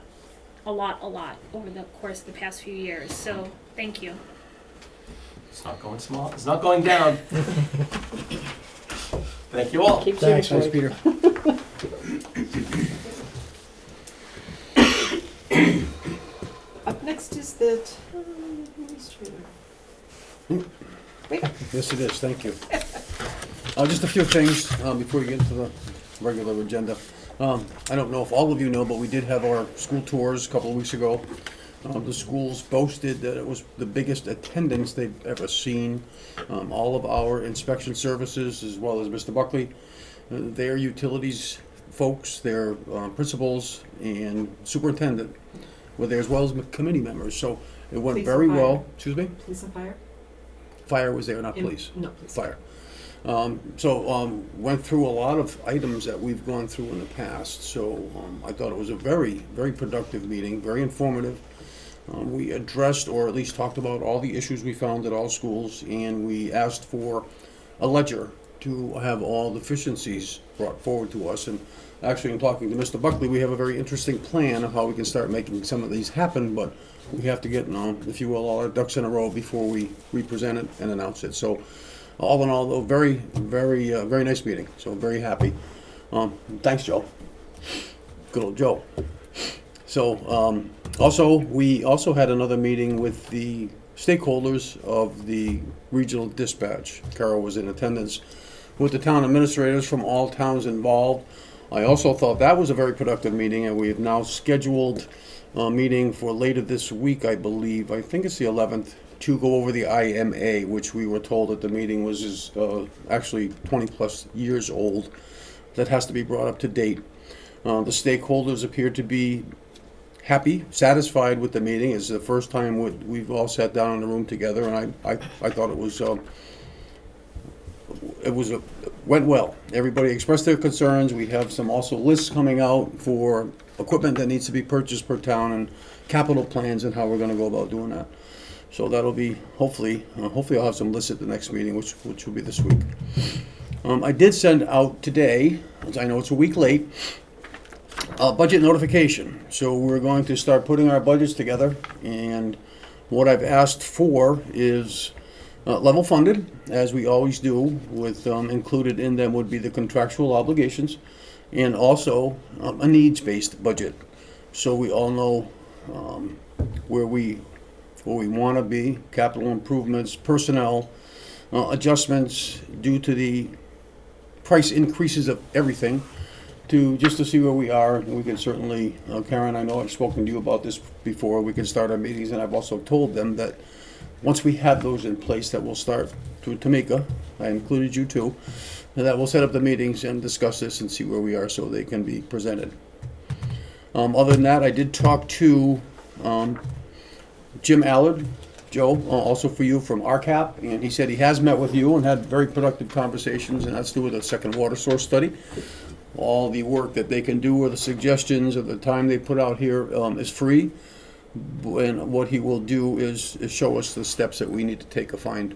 over the course of the past few years, so thank you. It's not going small, it's not going down. Thank you all. Keep Thanks, serving, Floyd. Up next is the town administrator. Yes, it is, thank you. Just a few things before we get into the regular agenda. I don't know if all of you know, but we did have our school tours a couple of weeks ago. The schools boasted that it was the biggest attendance they've ever seen. All of our inspection services, as well as Mr. Buckley, their utilities folks, their principals, and superintendent were there, as well as committee members. So it went Police very and fire. well. Excuse me? Police and fire? Fire was there, not police. No, police. Fire. Went through a lot of items that we've gone through in the past. So I thought it was a very, very productive meeting, very informative. We addressed, or at least talked about, all the issues we found at all schools, and we asked for a ledger to have all deficiencies brought forward to us. And actually, in talking to Mr. Buckley, we have a very interesting plan of how we can start making some of these happen, but we have to get, if you will, all our ducks in a row before we present it and announce it. So all in all, though, very, very, very nice meeting, so very happy. Thanks, Joe. Good old Joe. So, we also had another meeting with the stakeholders of the regional dispatch. Carol was in attendance with the town administrators from all towns involved. I also thought that was a very productive meeting, and we have now scheduled a meeting for later this week, I believe. I think it's the 11th, to go over the IMA, which we were told at the meeting was actually 20-plus years old. That has to be brought up to date. The stakeholders appear to be happy, satisfied with the meeting. It's the first time we've all sat down in a room together, and I thought went well. Everybody expressed their concerns. We have some also lists coming out for equipment that needs to be purchased per town, and capital plans and how we're going to go about doing that. So that'll be hopefully I'll have some lists at the next meeting, which will be this week. I did send out today, as I know it's a week late, a budget notification. So we're going to start putting our budgets together, and what I've asked for is level funded, as we always do, with included in them would be the contractual obligations, and also a needs-based budget. So we all know where we want to be, capital improvements, personnel, adjustments due to the price increases of everything, just to see where we are. And we can certainly, Karen, I know I've spoken to you about this before, we can start our meetings, and I've also told them that once we have those in place, that we'll start to Tamika, I included you too, and that we'll set up the meetings and discuss this and see where we are so they can be presented. Other than that, I did talk to Jim Allard, Joe, also for you from RCAP, and he said he has met with you and had very productive conversations, and that's to do with a second water source study. All the work that they can do, or the suggestions, or the time they put out here is free. And what he will do is show us the steps that we need to take to find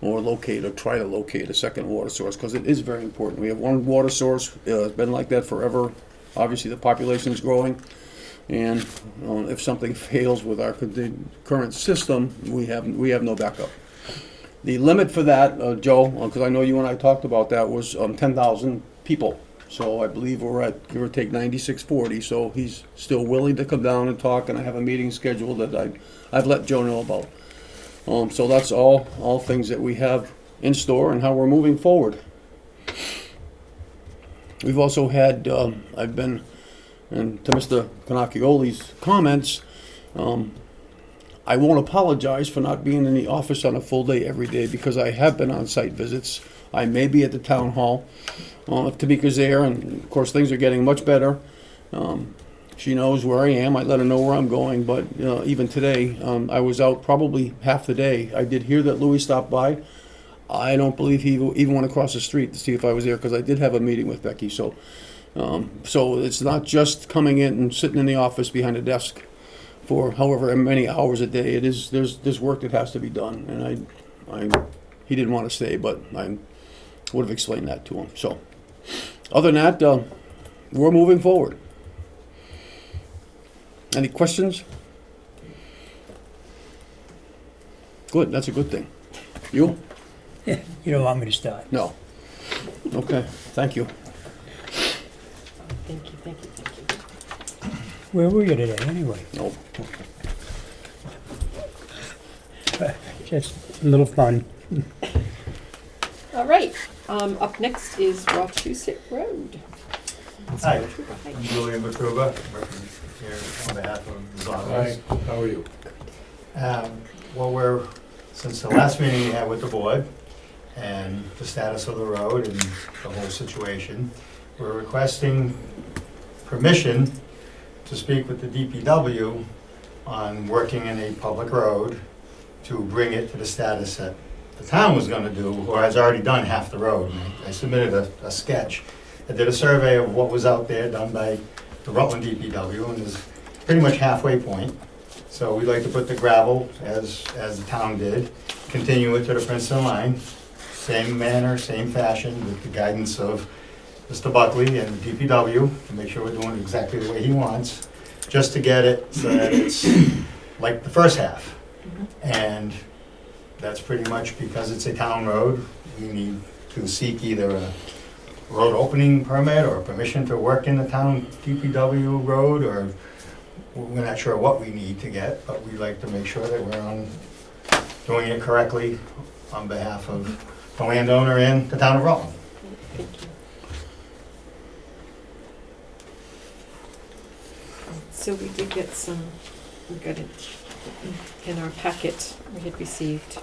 or locate or try to locate a second water source, because it is very important. We have one water source, it's been like that forever. Obviously the population is growing, and if something fails with our current system, we have no backup. The limit for that, Joe, because I know you and I talked about that, was 10,000 people. So I believe we're at, give or take, 9640, so he's still willing to come down and talk, and I have a meeting scheduled that I've let Joe know about. So that's all things that we have in store and how we're moving forward. We've also had, I've been, and to Mr. Canacioli's comments, I won't apologize for not being in the office on a full day every day, because I have been on site visits. I may be at the town hall if Tamika's there, and of course things are getting much better. She knows where I am. I let her know where I'm going, but even today, I was out probably half the day. I did hear that Louis stopped by. I don't believe he even went across the street to see if I was there, because I did have a meeting with Becky. So it's not just coming in and sitting in the office behind a desk for however many hours a day. There's work that has to be done, and he didn't want to stay, but I would have explained that to him. So other than that, we're moving forward. Any questions? Good, that's a good thing. You? You don't want me to start? No. Okay, thank you. Thank you, thank you, thank you. Where were you today, anyway? No. Just a little fun. All right, up next is Wachusett Road. Hi, Hi. I'm Julian Vitruva, working here on behalf of the Zollars. How are you? Well, since the last meeting we had with the board and the status of the road and the whole situation, we're requesting permission to speak with the DPW on working in a public road to bring it to the status that the town was gonna do, or has already done half the road. And I submitted a sketch. I did a survey of what was out there done by the Rutland DPW, and is pretty much halfway point. So we'd like to put the gravel, as the town did, continue it to the Princeton line, same manner, same fashion, with the guidance of Mr. Buckley and the DPW, to make sure we're doing it exactly the way he wants, just to get it so that it's like the first half. And that's pretty much because it's a town road. We need to seek either a road opening permit or permission to work in the town DPW road, or we're not sure what we need to get, but we'd like to make sure that we're doing it correctly on behalf of the landowner and the town of Rutland. Thank you. So we did get some, we got it in our packet we had received.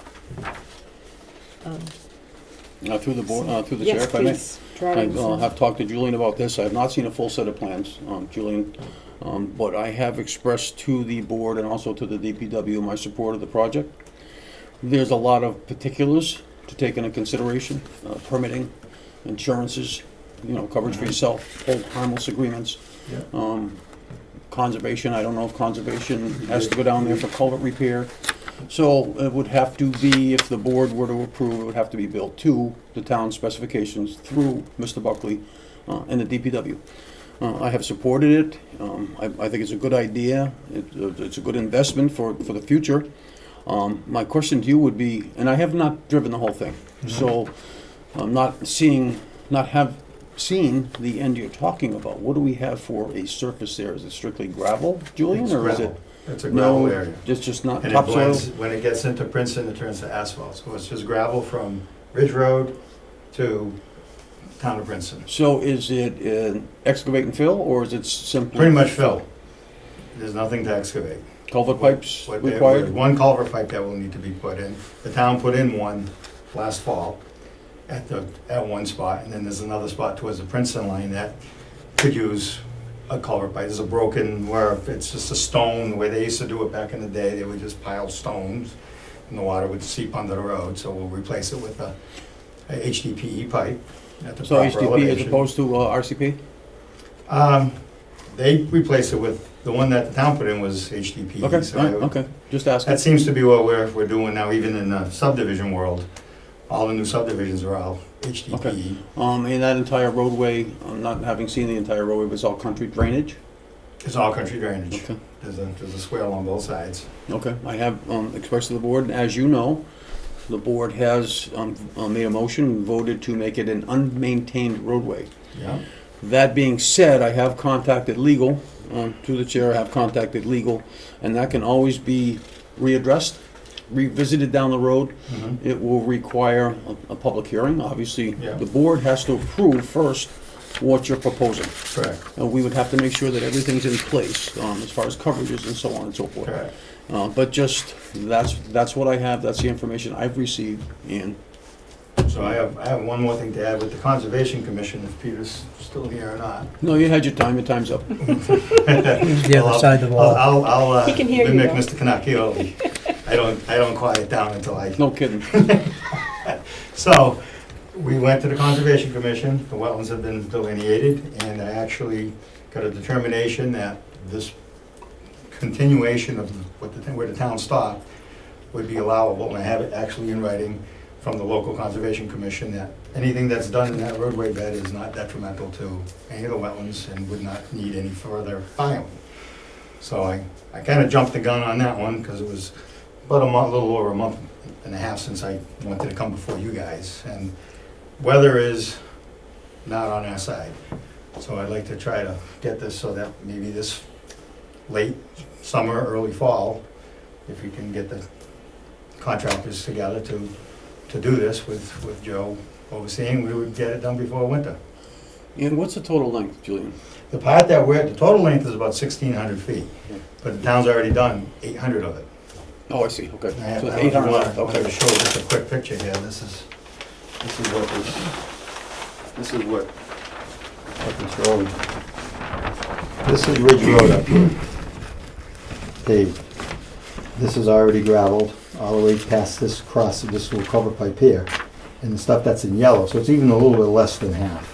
Through the board, through the chair, if I may. Yes, please. I Drawings and- have talked to Julian about this. I have not seen a full set of plans, Julian, but I have expressed to the board and also to the DPW my support of the project. There's a lot of particulars to take into consideration, permitting, insurances, coverage for yourself, hold harmless agreements. Conservation, I don't know if conservation has to go down there for culvert repair. So it would have to be, if the board were to approve, it would have to be built to the town specifications through Mr. Buckley and the DPW. I have supported it. I think it's a good idea. It's a good investment for the future. My question to you would be, and I have not driven the whole thing, so I'm not seen the end you're talking about. What do we have for a surface there? Is it strictly gravel, Julian, It's or is it? gravel. It's a gravel No, area. it's just not And it topsoil? blends, when it gets into Princeton, it turns to asphalt. So it's just gravel from Ridge Road to town of Princeton. So is it excavate and fill, or is it simply? Pretty much fill. There's nothing to excavate. Culvert pipes What there- required? One culvert pipe that will need to be put in. The town put in one last fall at one spot, and then there's another spot towards the Princeton line that could use a culvert pipe. There's a broken, where it's just a stone, the way they used to do it back in the day, they would just pile stones and the water would seep under the road, so we'll replace it with a HDPE pipe at the So proper HDP as elevation. opposed to RCP? They replaced it with, the one that the town put in was HDPE. Okay, so all I right, would- okay, just asking. That seems to be what we're doing now, even in the subdivision world. All the new subdivisions are all HDPE. In that entire roadway, not having seen the entire roadway, but it's all country drainage? It's all country drainage. Okay. There's a swale on both sides. Okay, I have expressed to the board, as you know, the board has made a motion and voted to make it an unmaintained roadway. Yeah. That being said, I have contacted legal, through the chair, I have contacted legal, and that can always be readdressed, revisited down the road. Mhm. It will require a public hearing. Obviously, Yeah. the board has to approve first what you're proposing. Correct, We would have to make sure that everything's in place, as far as coverages and so on and so forth. correct. But just, that's what I have, that's the information I've received, and So I have one more thing to add with the Conservation Commission, if Peter's still here or not. no, you had your time's up. The other side of the wall. I'll He can hear you, mimic though. Mr. Kanakio. I don't quiet down until I. No kidding. So, we went to the Conservation Commission, the wetlands have been delineated, and I actually got a determination that this continuation of where the town stopped would be allowable, and I have it actually in writing from the local Conservation Commission that anything that's done in that roadway bed is not detrimental to any of the wetlands and would not need any further filing. So I kind of jumped the gun on that one, because it was about a little over a month and a half since I wanted to come before you guys, and weather is not on our side. So I'd like to try to get this so that maybe this late summer, early fall, if we can get the contractors together to do this with Joe overseeing, we would get it done before winter. And what's the total length, Julian? The part that the total length is about 1,600 feet, but the town's already done 800 of it. Oh, I see, okay. I have, So I it's don't know if you 800, want to okay. show just a quick picture here. This is what this road. This is Ridge Road up here. Paved. This is already gravelled all the way past this cross, this little cover pipe here, and the stuff that's in yellow. So it's even a little bit less than half.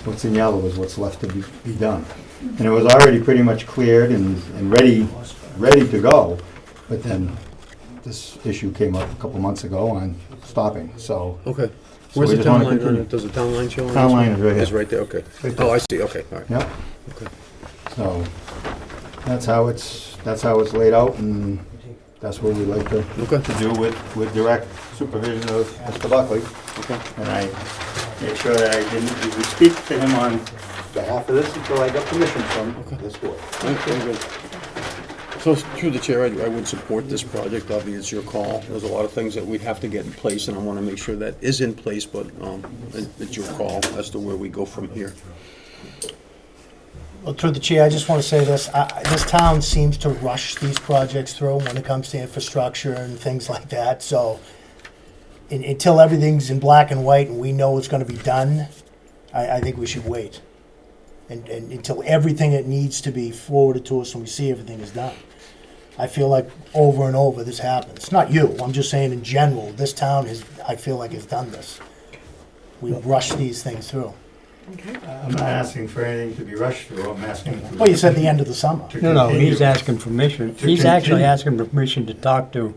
What's in yellow is what's left to be done. And it was already pretty much cleared and ready to go, but then this issue came up a couple months ago on stopping, so. Okay. So Where's we the just town wanna line on continue. it? Does the town line show on this? Town line one? is right here. It's right there, okay. Right there. Oh, I see, okay, all right. Yep, Okay. so that's how it's laid out, and that's what we like to Okay. do with direct supervision of Mr. Buckley. Okay. And I made sure that I didn't even speak to him on behalf of this until I got permission from this board. Okay, good. So through the chair, I would support this project. Obviously, it's your call. There's a lot of things that we'd have to get in place, and I want to make sure that is in place, but it's your call as to where we go from here. Well, through the chair, I just want to say this. This town seems to rush these projects through when it comes to infrastructure and things like that. So until everything's in black and white and we know it's going to be done, I think we should wait. And until everything that needs to be forwarded to us and we see everything is done. I feel like over and over this happens. Not you, I'm just saying in general, this town I feel like has done this. We rush these things through. Okay. I'm not asking for anything to be rushed through, I'm asking. Well, you said the end of the summer. to No, continue he's asking permission. To He's actually continue. asking permission to talk to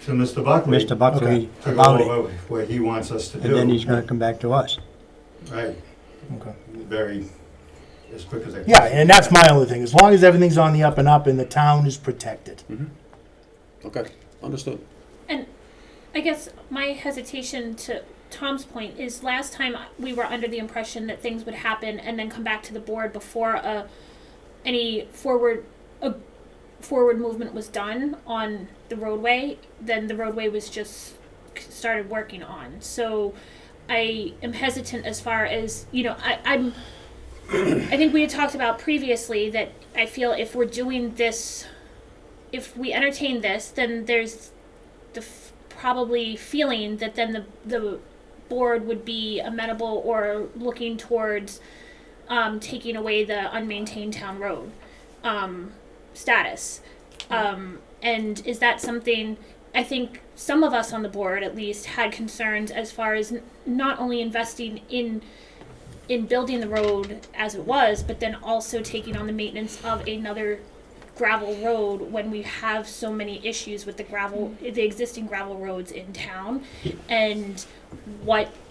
To Mr. Buckley. Mr. Buckley To about go it, over what he wants us to do. and then he's gonna come back to us. Right, Okay. very, as quick as I can. Yeah, and that's my only thing. As long as everything's on the up and up and the town is protected. Okay, understood. And I guess my hesitation, to Tom's point, is last time we were under the impression that things would happen and then come back to the board before any forward movement was done on the roadway. Then the roadway was just started working on. So I am hesitant as far as, I think we had talked about previously that I feel if we're doing this, if we entertain this, then there's the probably feeling that then the board would be amenable or looking towards taking away the unmaintained town road status. And is that something, I think some of us on the board at least had concerns as far as not only investing in building the road as it was, but then also taking on the maintenance of another gravel road when we have so many issues with the existing gravel roads in town. And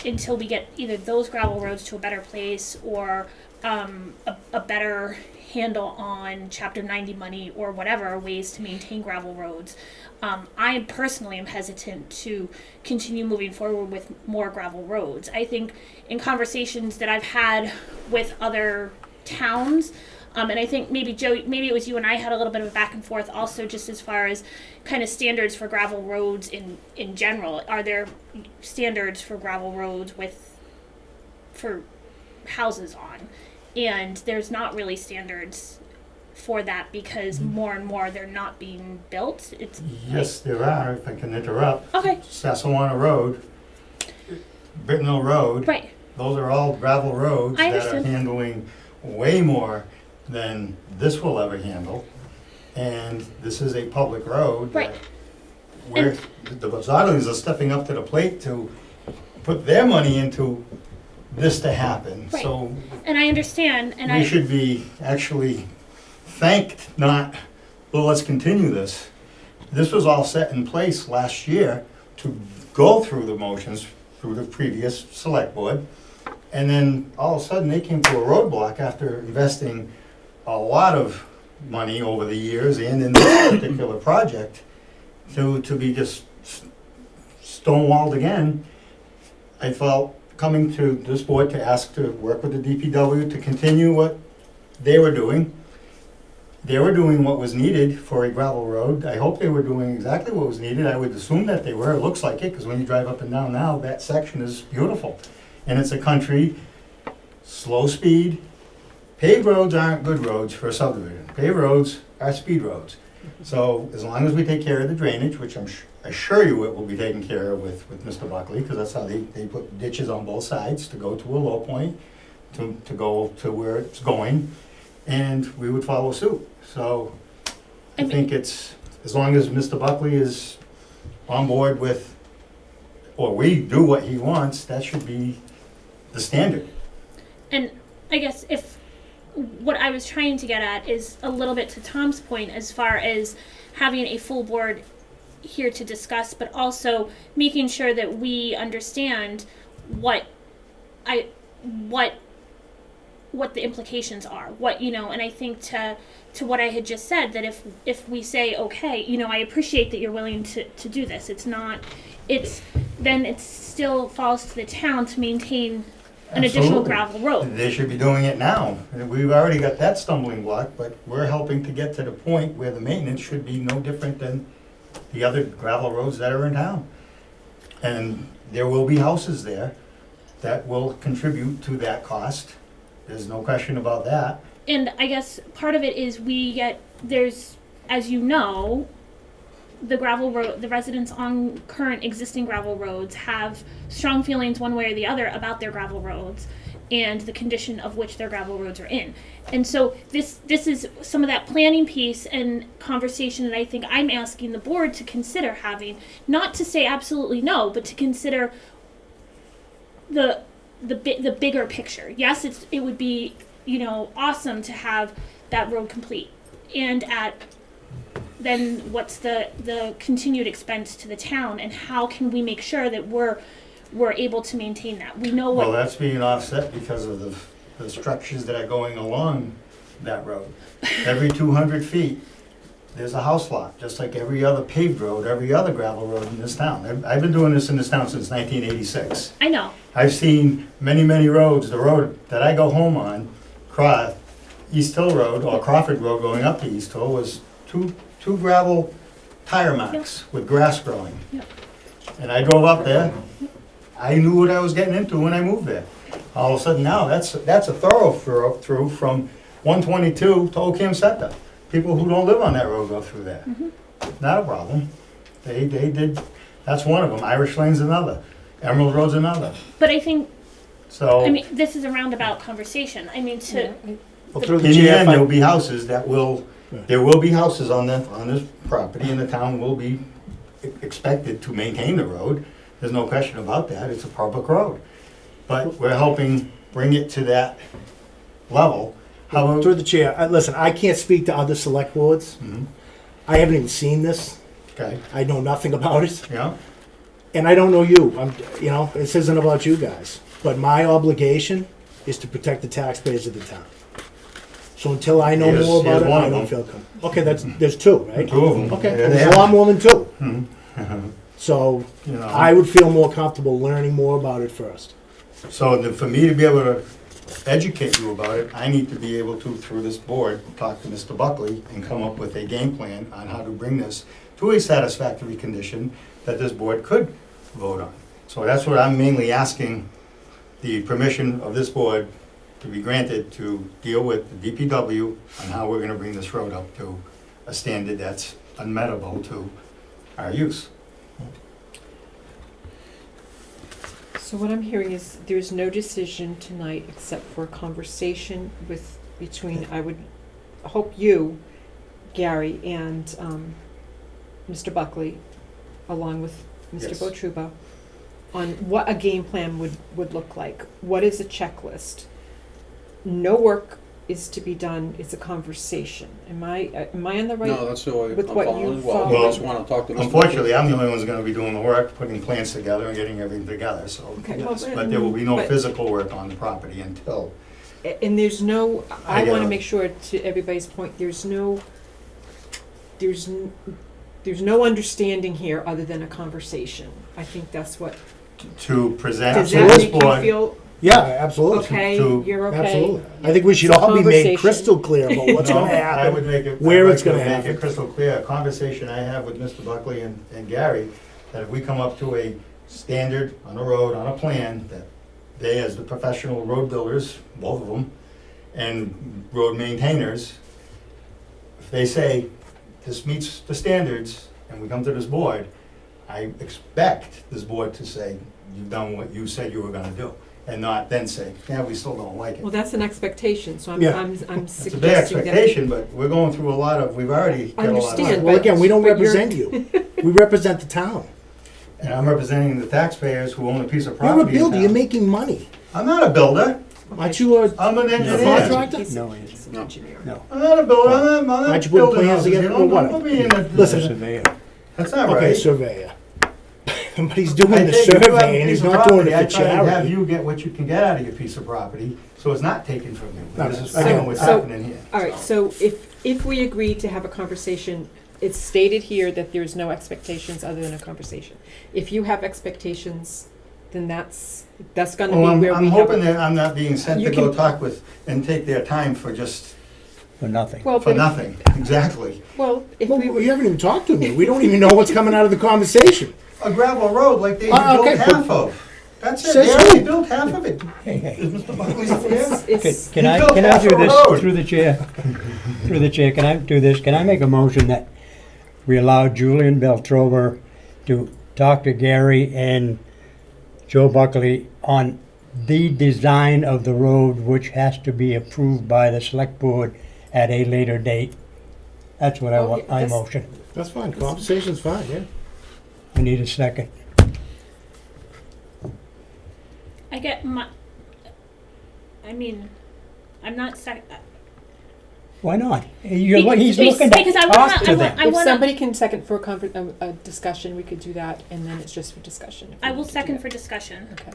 until we get either those gravel roads to a better place or a better handle on Chapter 90 money or whatever ways to maintain gravel roads, I personally am hesitant to continue moving forward with more gravel roads. I think in conversations that I've had with other towns, and I think maybe Joe, maybe it was you and I had a little bit of a back and forth also, just as far as kind of standards for gravel roads in general. Are there standards for gravel roads for houses on? And there's not really standards for that because more and more they're not being built. Yes, there are, if I can interrupt. Okay, Sassawana Road, Brittenell Road. right. Those are all gravel roads I that are understand. handling way more than this will ever handle. And this is a public road. Right. Where the Bozzatos are stepping up to the plate to put their money into this to happen. Right. So And I understand, and we should be actually thanked, not, well, let's continue this. This was all set in place last year to go through the motions through the previous select board. And then all of a sudden, they came to a roadblock after investing a lot of money over the years and in this particular project to be just stonewalled again, I felt coming to this board to ask to work with the DPW to continue what they were doing. They were doing what was needed for a gravel road. I hope they were doing exactly what was needed. I would assume that they were. It looks like it, because when you drive up and down now, that section is beautiful. And it's a country, slow speed. Paved roads aren't good roads for a subdivision. Paved roads are speed roads. So as long as we take care of the drainage, which I assure you it will be taken care of with Mr. Buckley, because that's how they put ditches on both sides to go to a low point, to go to where it's going, and we would follow suit. So I think it's, as long as Mr. Buckley is on board with, or we do what he wants, that should be the standard. And I guess if what I was trying to get at is a little bit to Tom's point as far as having a full board here to discuss, but also making sure that we understand what the implications are, and I think to what I had just said, that if we say, okay, I appreciate that you're willing to do this, then it still falls to the town to maintain an additional Absolutely. gravel road. They should be doing it now. And we've already got that stumbling block, but we're helping to get to the point where the maintenance should be no different than the other gravel roads that are in town. And there will be houses there that will contribute to that cost. There's no question about that. And I guess part of it is there's, as you know, the residents on current existing gravel roads have strong feelings one way or the other about their gravel roads and the condition of which their gravel roads are in. And so this is some of that planning piece and conversation that I think I'm asking the board to consider having, not to say absolutely no, but to consider the bigger picture. Yes, it would be, awesome to have that road complete, and then what's the continued expense to the town, and how can we make sure that we're able to maintain that? We know what. Well, that's being offset because of the structures that are going along that road. Every 200 feet, there's a house lot, just like every other paved road, every other gravel road in this town. I've been doing this in this town since 1986. I know. I've seen many, many roads. The road that I go home on, East Hill Road, or Crawford Road going up to East Hill, was two gravel tire marks with grass growing. Yep. And I drove up there. I knew what I was getting into when I moved there. All of a sudden now, that's a thoroughfare from 122 to Ocam Center. People who don't live on that road go through there. Not a problem. They did, that's one of them. Irish Lane's another. Emerald Road's another. But I think, So, this is a roundabout conversation. Well, through in the the chair, end, if I- there'll be houses there will be houses on this property, and the town will be expected to maintain the road. There's no question about that. It's a public road. But we're helping bring it to that level. How through about, the chair, listen, I can't speak to other select boards. Mhm. I haven't even seen this. Okay, I know nothing about it. yeah, And I don't know you. This isn't about you guys. But my obligation is to protect the taxpayers of the town. So until I know Here's- more about here's it, one I of don't them. feel comfortable. Okay, there's two, right? two of them. Okay, There they well, are. I'm more than two. Mhm. So You know. I would feel more comfortable learning more about it first. So for me to be able to educate you about it, I need to be able to, through this board, talk to Mr. Buckley and come up with a game plan on how to bring this to a satisfactory condition that this board could vote on. So that's what I'm mainly asking the permission of this board to be granted to deal with the DPW on how we're gonna bring this road up to a standard that's unmeasurable to our use. So what I'm hearing is there's no decision tonight except for a conversation between, I would hope you, Gary, and Mr. Buckley, along with Mr. Yes. Botruba, on what a game plan would look like. What is a checklist? No work is to be done, it's a conversation. Am I on the right? No, that's the way I'm with what you following as well. follow. I just wanna talk to Mr. Unfortunately, I'm the only one who's gonna be doing the work, putting plans together and getting everything together, so, Okay, yes, well, but there will be no but- physical work on the property until, And there's no, I I want to get it. make sure, to everybody's point, there's there's no understanding here other than a conversation. I think that's what, To present does to that this make you board, feel Yeah, absolutely. okay? to- You're okay? Absolutely. I think we should It's a all be made conversation. crystal clear about what's No, gonna I would happen. make it. where I'd like it's gonna to happen. Make it crystal clear, a conversation I have with Mr. Buckley and Gary, that if we come up to a standard on a road, on a plan, that they, as the professional road builders, both of them, and road maintainers, if they say, this meets the standards, and we come to this board, I expect this board to say, you've done what you said you were gonna do, and not then say, yeah, we still don't like it. Well, that's an expectation, so Yeah. I'm It's a big suggesting that. expectation, but we're going through a lot of, we've already got a lot of. Understand. Well, again, we don't But you're- represent you. We represent the town. And I'm representing the taxpayers who own a piece of You're a property in builder, you're town. making money. I'm not a builder, Aren't you a, I'm an a engineer. contractor? He's No, he he's an isn't. engineer. No. I'm not a builder, I'm Why'd not you put building plans houses, together? you know, Well, don't what? put me in a. Listen. Surveyor. That's not Okay, right. surveyor. But he's doing I the take you have a survey and piece he's of not doing property, it I for try to have charity. you get what you can get out of your piece of property, so it's not taken from you. No, This is so- kind of what's so- happening here. All right, so if we agree to have a conversation, it's stated here that there's no expectations other than a conversation. If you have expectations, then that's gonna Well, be where we I'm have. hoping that I'm not being sent You to go can- talk with, and take their time for just, For nothing. Well, for but if- nothing, exactly. Well, if Well, we you haven't even talked to me. We don't even know what's coming out of the conversation. A gravel road like they Ah, built okay, half but- of. That's it, Says they already who? built half of it. Hey, hey. Is Mr. Buckley still here? it's, Can You I, built can I half do a this road. through the chair? Through the chair, can I do this? Can I make a motion that we allow Julian Beltrover to talk to Gary and Joe Buckley on the design of the road, which has to be approved by the select board at a later date? That's what I Okay, want, I that's- motion. That's fine. Conversation's fine, yeah. I need a second. I get my. I mean, I'm not Why not? He's Be- looking because I to wanna- talk I to wa- them. I if wanna- somebody can second for a discussion, we could do that, and then it's just for discussion. if we I will need to do second that. for discussion. Okay.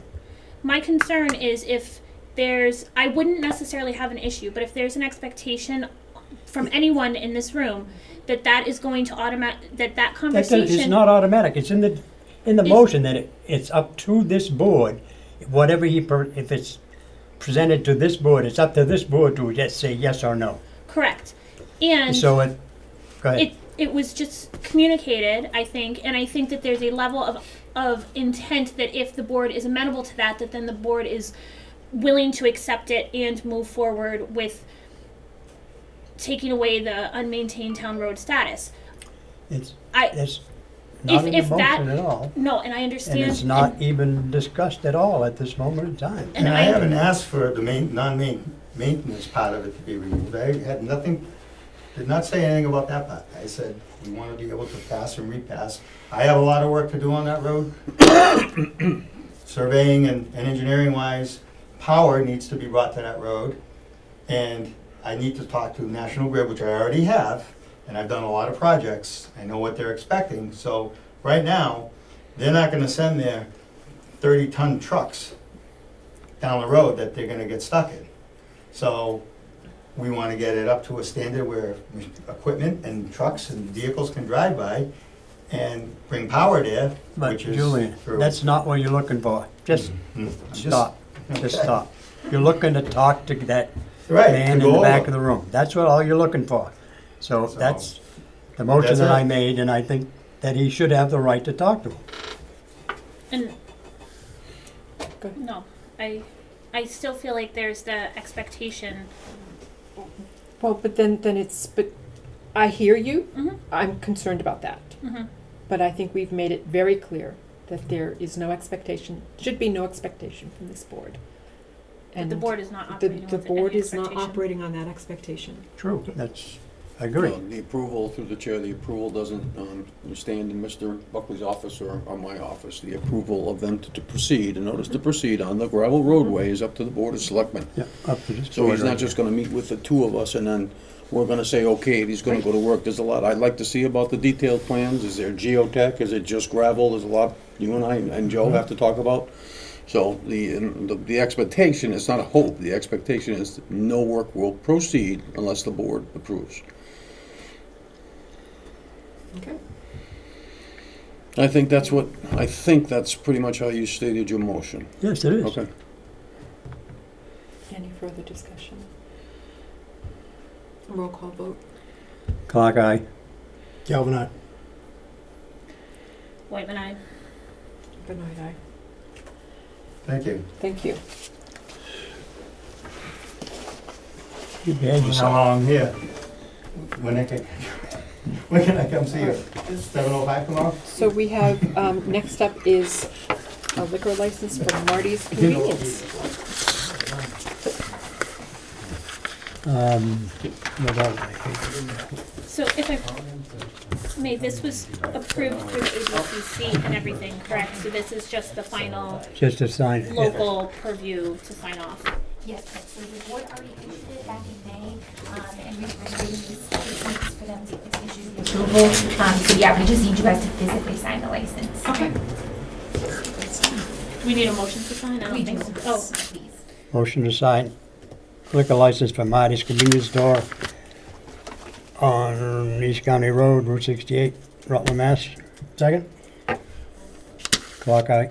My concern is if there's, I wouldn't necessarily have an issue, but if there's an expectation from anyone in this room that is going to that That conversation. does, it's not automatic, it's in the Is- motion that it's up to this board, whatever if it's presented to this board, it's up to this board to just say yes or no. Correct. And So go ahead. it was just communicated, I think, and I think that there's a level of intent that if the board is amenable to that then the board is willing to accept it and move forward with taking away the unmaintained town road status. It's If- not in the if that- motion at all, No, and I and understand. it's not even discussed at all at this moment in time. And And I I- haven't asked for the non-maintenance part of it to be removed. I had nothing, did not say anything about that part. I said, we want to be able to pass and repass. I have a lot of work to do on that road. Surveying and engineering wise, power needs to be brought to that road. And I need to talk to National Grid, which I already have, and I've done a lot of projects. I know what they're expecting. So right now, they're not gonna send their 30-ton trucks down the road that they're gonna get stuck in. So we wanna get it up to a standard where equipment and trucks and vehicles can drive by and bring power there, But which is Julian, through. that's not what you're looking for. Just Mhm. Just- stop, just stop. You're looking to talk to that Right, man to in go the back over. of the room. That's what all you're looking for. So So, that's the motion that's that I it. made, and I think that he should have the right to talk to him. And Go ahead. no, I still feel like there's the expectation. Well, but then but I hear you. Mhm. I'm concerned about that. Mhm. But I think we've made it very clear that there is no expectation, should be no expectation from this board. That the board is not The operating with board any is not expectation. operating on that expectation. True. That's, I agree. The approval, through the chair, the approval doesn't stand in Mr. Buckley's office or my office. The approval of them to proceed, a notice to proceed on the gravel roadway is up to the Board of Selectmen. Yeah, up to this So board he's right not just here. gonna meet with the two of us and then we're gonna say, okay, he's gonna go to work. There's a lot I'd like to see about the detailed plans. Is there geotech? Is it just gravel? There's a lot you and I and Joe have to talk about. So the expectation, it's not a hope, the expectation is no work will proceed unless the board approves. Okay. I think that's pretty much how you stated your motion. Yes, it is. Okay. Any further discussion? Roll call vote. Clock eye. Galvin, aye. Whitman, I. Benoit, aye. Thank you. Thank you. You had How yourself. long here? When can I come see you? 7:05 tomorrow? So we have, next up is a liquor license for Marty's Convenience. What else? So if I may, this was approved through ABCC and everything, correct? So this is just the final Just to sign it. local purview to sign off. Yes, so the board already issued it back in May, and we're waiting these weeks for them to issue the approval. So yeah, we just need you guys to physically sign the license. Okay. We need a motion to sign? I We don't do, think so. Oh, please. Motion to sign liquor license for Marty's Convenience Store on East County Road, Route 68, Rutland, Mass. Second? Clock eye.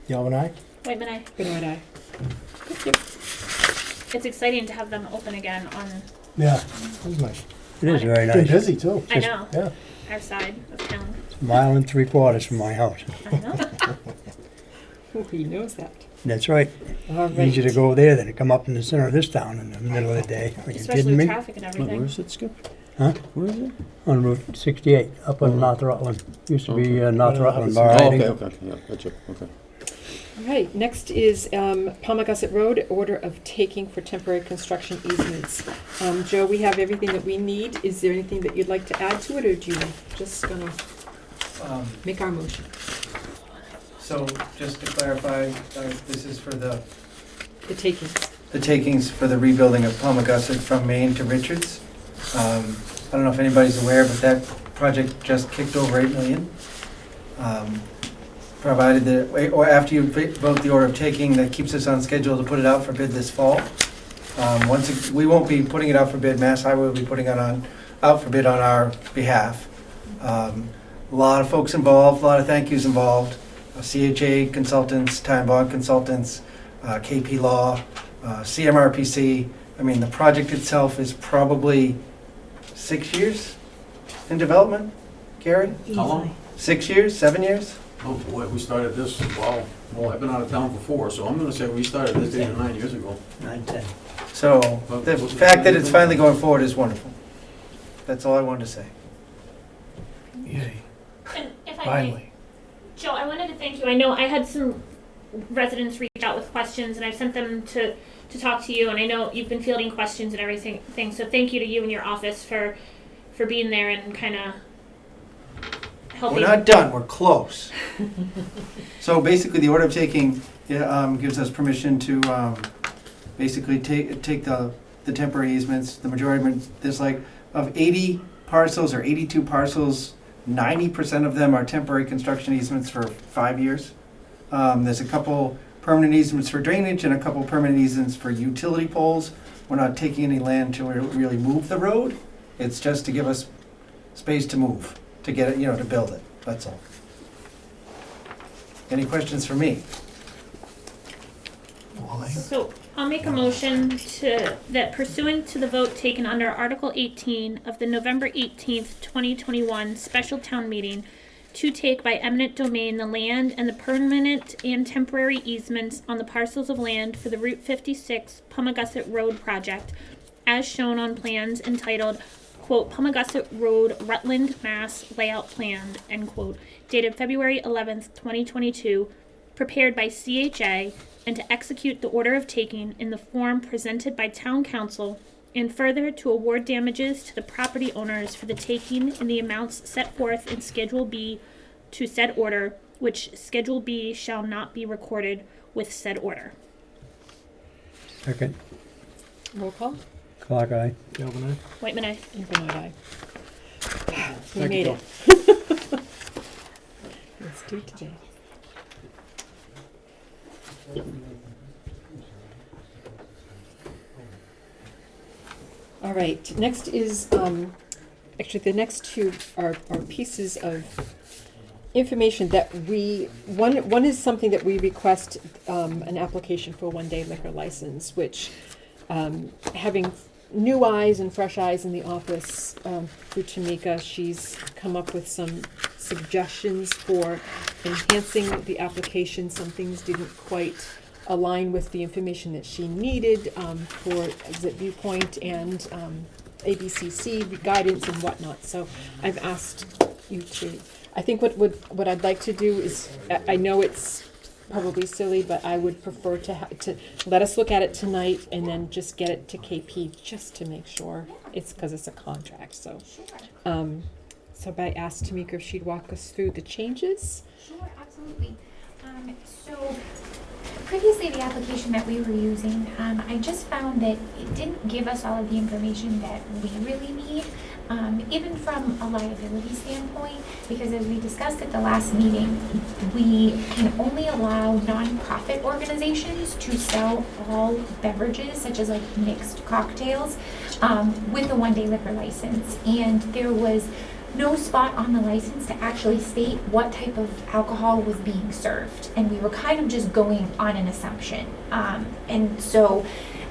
Galvin, aye. Whitman, I. Benoit, aye. Thank you. It's exciting to have them open again on Yeah, that was nice. It is very Been nice. busy too. I know. Yeah. our side of town. It's a mile and 3/4 from my house. I know. Ooh, he knows that. That's right. All right. Easier to go there than to come up in the center of this town in the middle of the day. Are you Especially kidding with me? traffic and Where everything. is it, Skip? Huh? Where is it? On Route 68, up on North Rutland. Used to be North Right on Rutland opposite. Bar. Oh, Riding. okay, yeah, gotcha, okay. All right, next is Palmagussit Road, order of taking for temporary construction easements. Joe, we have everything that we need. Is there anything that you'd like to add to it, or do you just gonna make our motion? So, just to clarify, this is for the Takings. takings for the rebuilding of Palmagussit from Maine to Richards. I don't know if anybody's aware, but that project just kicked over 8 million. Provided that, or after you vote the order of taking, that keeps us on schedule to put it out for bid this fall. We won't be putting it out for bid, Mass Highway will be putting it out for bid on our behalf. A lot of folks involved, a lot of thank yous involved. CHA consultants, Time Bond consultants, KP Law, CMRPC. I mean, the project itself is probably 6 years in development, Gary? How long? 6 years, 7 years? Oh, boy, we started this, well, I've been out of town for 4, so I'm gonna say we started this 8 or 9 years ago. 9, 10. So the fact that it's finally going forward is wonderful. That's all I wanted to say. Yay, And if I may, finally. Joe, I wanted to thank you. I know I had some residents reach out with questions, and I've sent them to talk to you. And I know you've been fielding questions and everything. So thank you to you and your office for being there and kind of helping. We're not done, we're close. So basically, the order of taking gives us permission to basically take the temporary easements. The majority, there's like, of 80 parcels or 82 parcels, 90% of them are temporary construction easements for 5 years. There's a couple permanent easements for drainage and a couple permanent easements for utility poles. We're not taking any land to really move the road. It's just to give us space to move, to get it, to build it, that's all. Any questions for me? So I'll make a motion that pursuant to the vote taken under Article 18 of the November 18th, 2021 special town meeting to take by eminent domain the land and the permanent and temporary easements on the parcels of land for the Route 56 Palmagussit Road project as shown on plans entitled, quote, Palmagussit Road Rutland, Mass Layout Plan, end quote, dated February 11th, 2022, prepared by CHA, and to execute the order of taking in the form presented by Town Council, and further to award damages to the property owners for the taking in the amounts set forth in Schedule B to said order, which Schedule B shall not be recorded with said order. Second. Roll call. Clock eye. Galvin, aye. Whitman, I. And Benoit, aye. We Thank you, made Bill. it. Let's do it today. All right, next is actually, the next two are pieces of information that one is something that we request, an application for a one-day liquor license, which, having new eyes and fresh eyes in the office, through Tamika, she's come up with some suggestions for enhancing the application. Some things didn't quite align with the information that she needed, for Zip Viewpoint and, ABCC guidance and whatnot. So I've asked you to, I think what I'd like to do is, I know it's probably silly, but I would prefer to let us look at it tonight and then just get it to KP just to make sure it's, because it's a contract, so. So I asked Tamika if she'd walk us through the changes. Sure, absolutely. So previously, the application that we were using, I just found that it didn't give us all of the information that we really need, even from a liability standpoint, because as we discussed at the last meeting, we can only allow nonprofit organizations to sell all beverages, such as like mixed cocktails, with a one-day liquor license. And there was no spot on the license to actually state what type of alcohol was being served. And we were kind of just going on an assumption. And so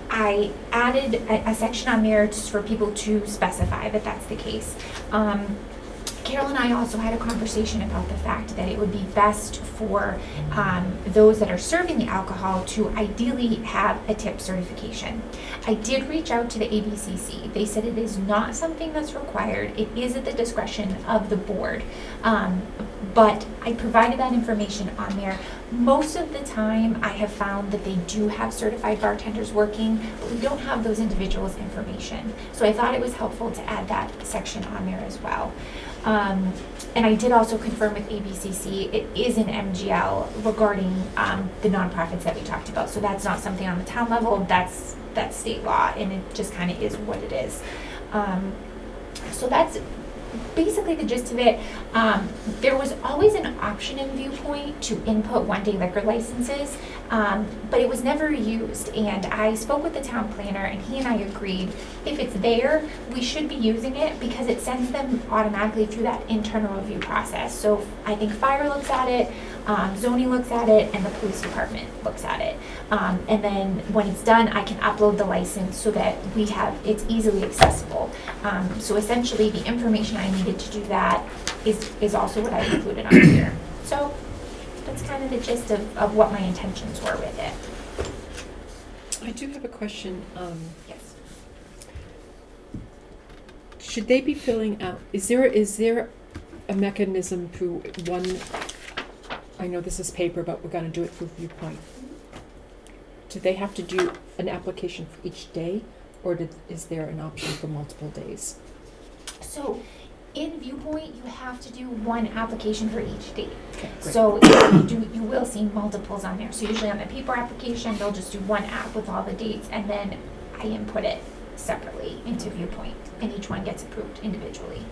I added a section on there just for people to specify that that's the case. Carol and I also had a conversation about the fact that it would be best for those that are serving the alcohol to ideally have a tip certification. I did reach out to the ABCC. They said it is not something that's required. It is at the discretion of the board. But I provided that information on there. Most of the time, I have found that they do have certified bartenders working, but we don't have those individuals' information. So I thought it was helpful to add that section on there as well. And I did also confirm with ABCC, it is an MGL regarding the nonprofits that we talked about. So that's not something on the town level, that's state law, and it just kind of is what it is. So that's basically the gist of it. There was always an option in Viewpoint to input one-day liquor licenses, but it was never used. And I spoke with the town planner, and he and I agreed if it's there, we should be using it because it sends them automatically through that internal review process. So I think fire looks at it, zoning looks at it, and the police department looks at it. And then when it's done, I can upload the license so that it's easily accessible. So essentially, the information I needed to do that is also what I included on here. So that's kind of the gist of what my intentions were with it. I do have a question. Yes. Should they be filling out, is there a mechanism through one, I know this is paper, but we're gonna do it through Viewpoint. Do they have to do an application for each day, or is there an option for multiple days? So in Viewpoint, you have to do one application for each date. Okay, great. So you will see multiples on there. So usually on the paper application, they'll just do one app with all the dates, and then I input it separately into Viewpoint, and each one gets approved individually.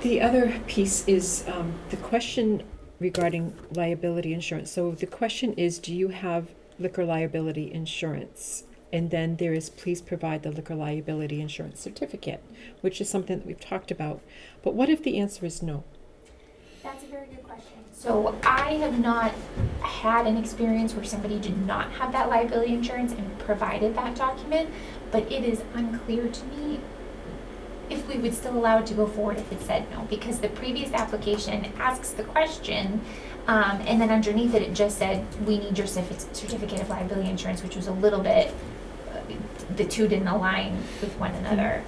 The other piece is the question regarding liability insurance. So the question is, do you have liquor liability insurance? And then there is, please provide the liquor liability insurance certificate, which is something that we've talked about. But what if the answer is no? That's a very good question. So I have not had an experience where somebody did not have that liability insurance and provided that document, but it is unclear to me if we would still allow it to go forward if it said no, because the previous application asks the question, and then underneath it, it just said, we need your certificate of liability insurance, which was a little bit, the two didn't align with one another.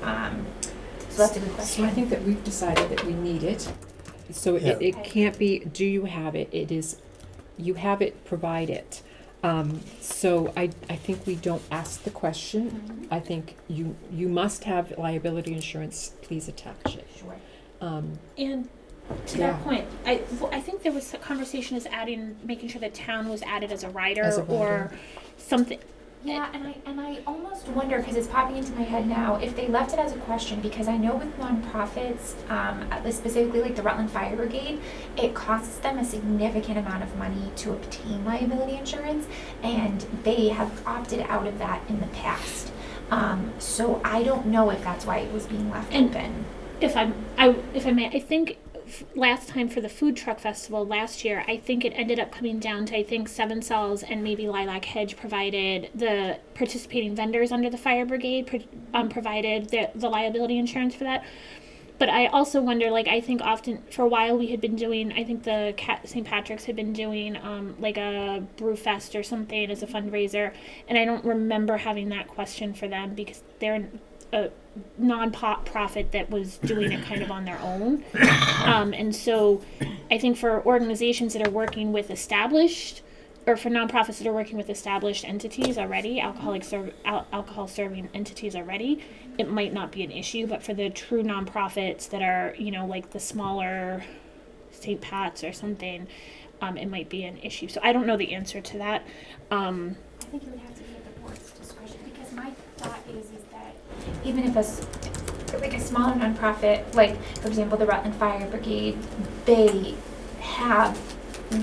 So that's a good question. So I think that we've decided that we need it. So it can't be, do you have it? It is, you have it, provide it. So I think we don't ask the question. Mm-hmm. I think you must have liability insurance, please attach it. Sure. And to Yeah. that point, I think there was a conversation as making sure the town was added as a rider, As a rider. or something. Yeah, and I almost wonder, because it's popping into my head now, if they left it as a question, because I know with nonprofits, specifically like the Rutland Fire Brigade, it costs them a significant amount of money to obtain liability insurance, and they have opted out of that in the past. So I don't know if that's why it was being left And- open. if I may, I think last time for the food truck festival last year, I think it ended up coming down to, I think, Seven Cells and maybe Lilac Hedge provided the participating vendors under the fire brigade provided the liability insurance for that. But I also wonder, like, I think often for a while we had been doing, I think the St. Patrick's had been doing like a brew fest or something as a fundraiser, and I don't remember having that question for them because they're a non-profit that was doing it kind of on their own. And so I think for organizations that are working with established, or for nonprofits that are working with established entities already, alcohol serving entities already, it might not be an issue. But for the true nonprofits that are, you know, like the smaller St. Pat's or something, it might be an issue. So I don't know the answer to that. I think it would have to be at the board's discretion, because my thought is that even if a smaller nonprofit, like for example the Rutland Fire Brigade, they have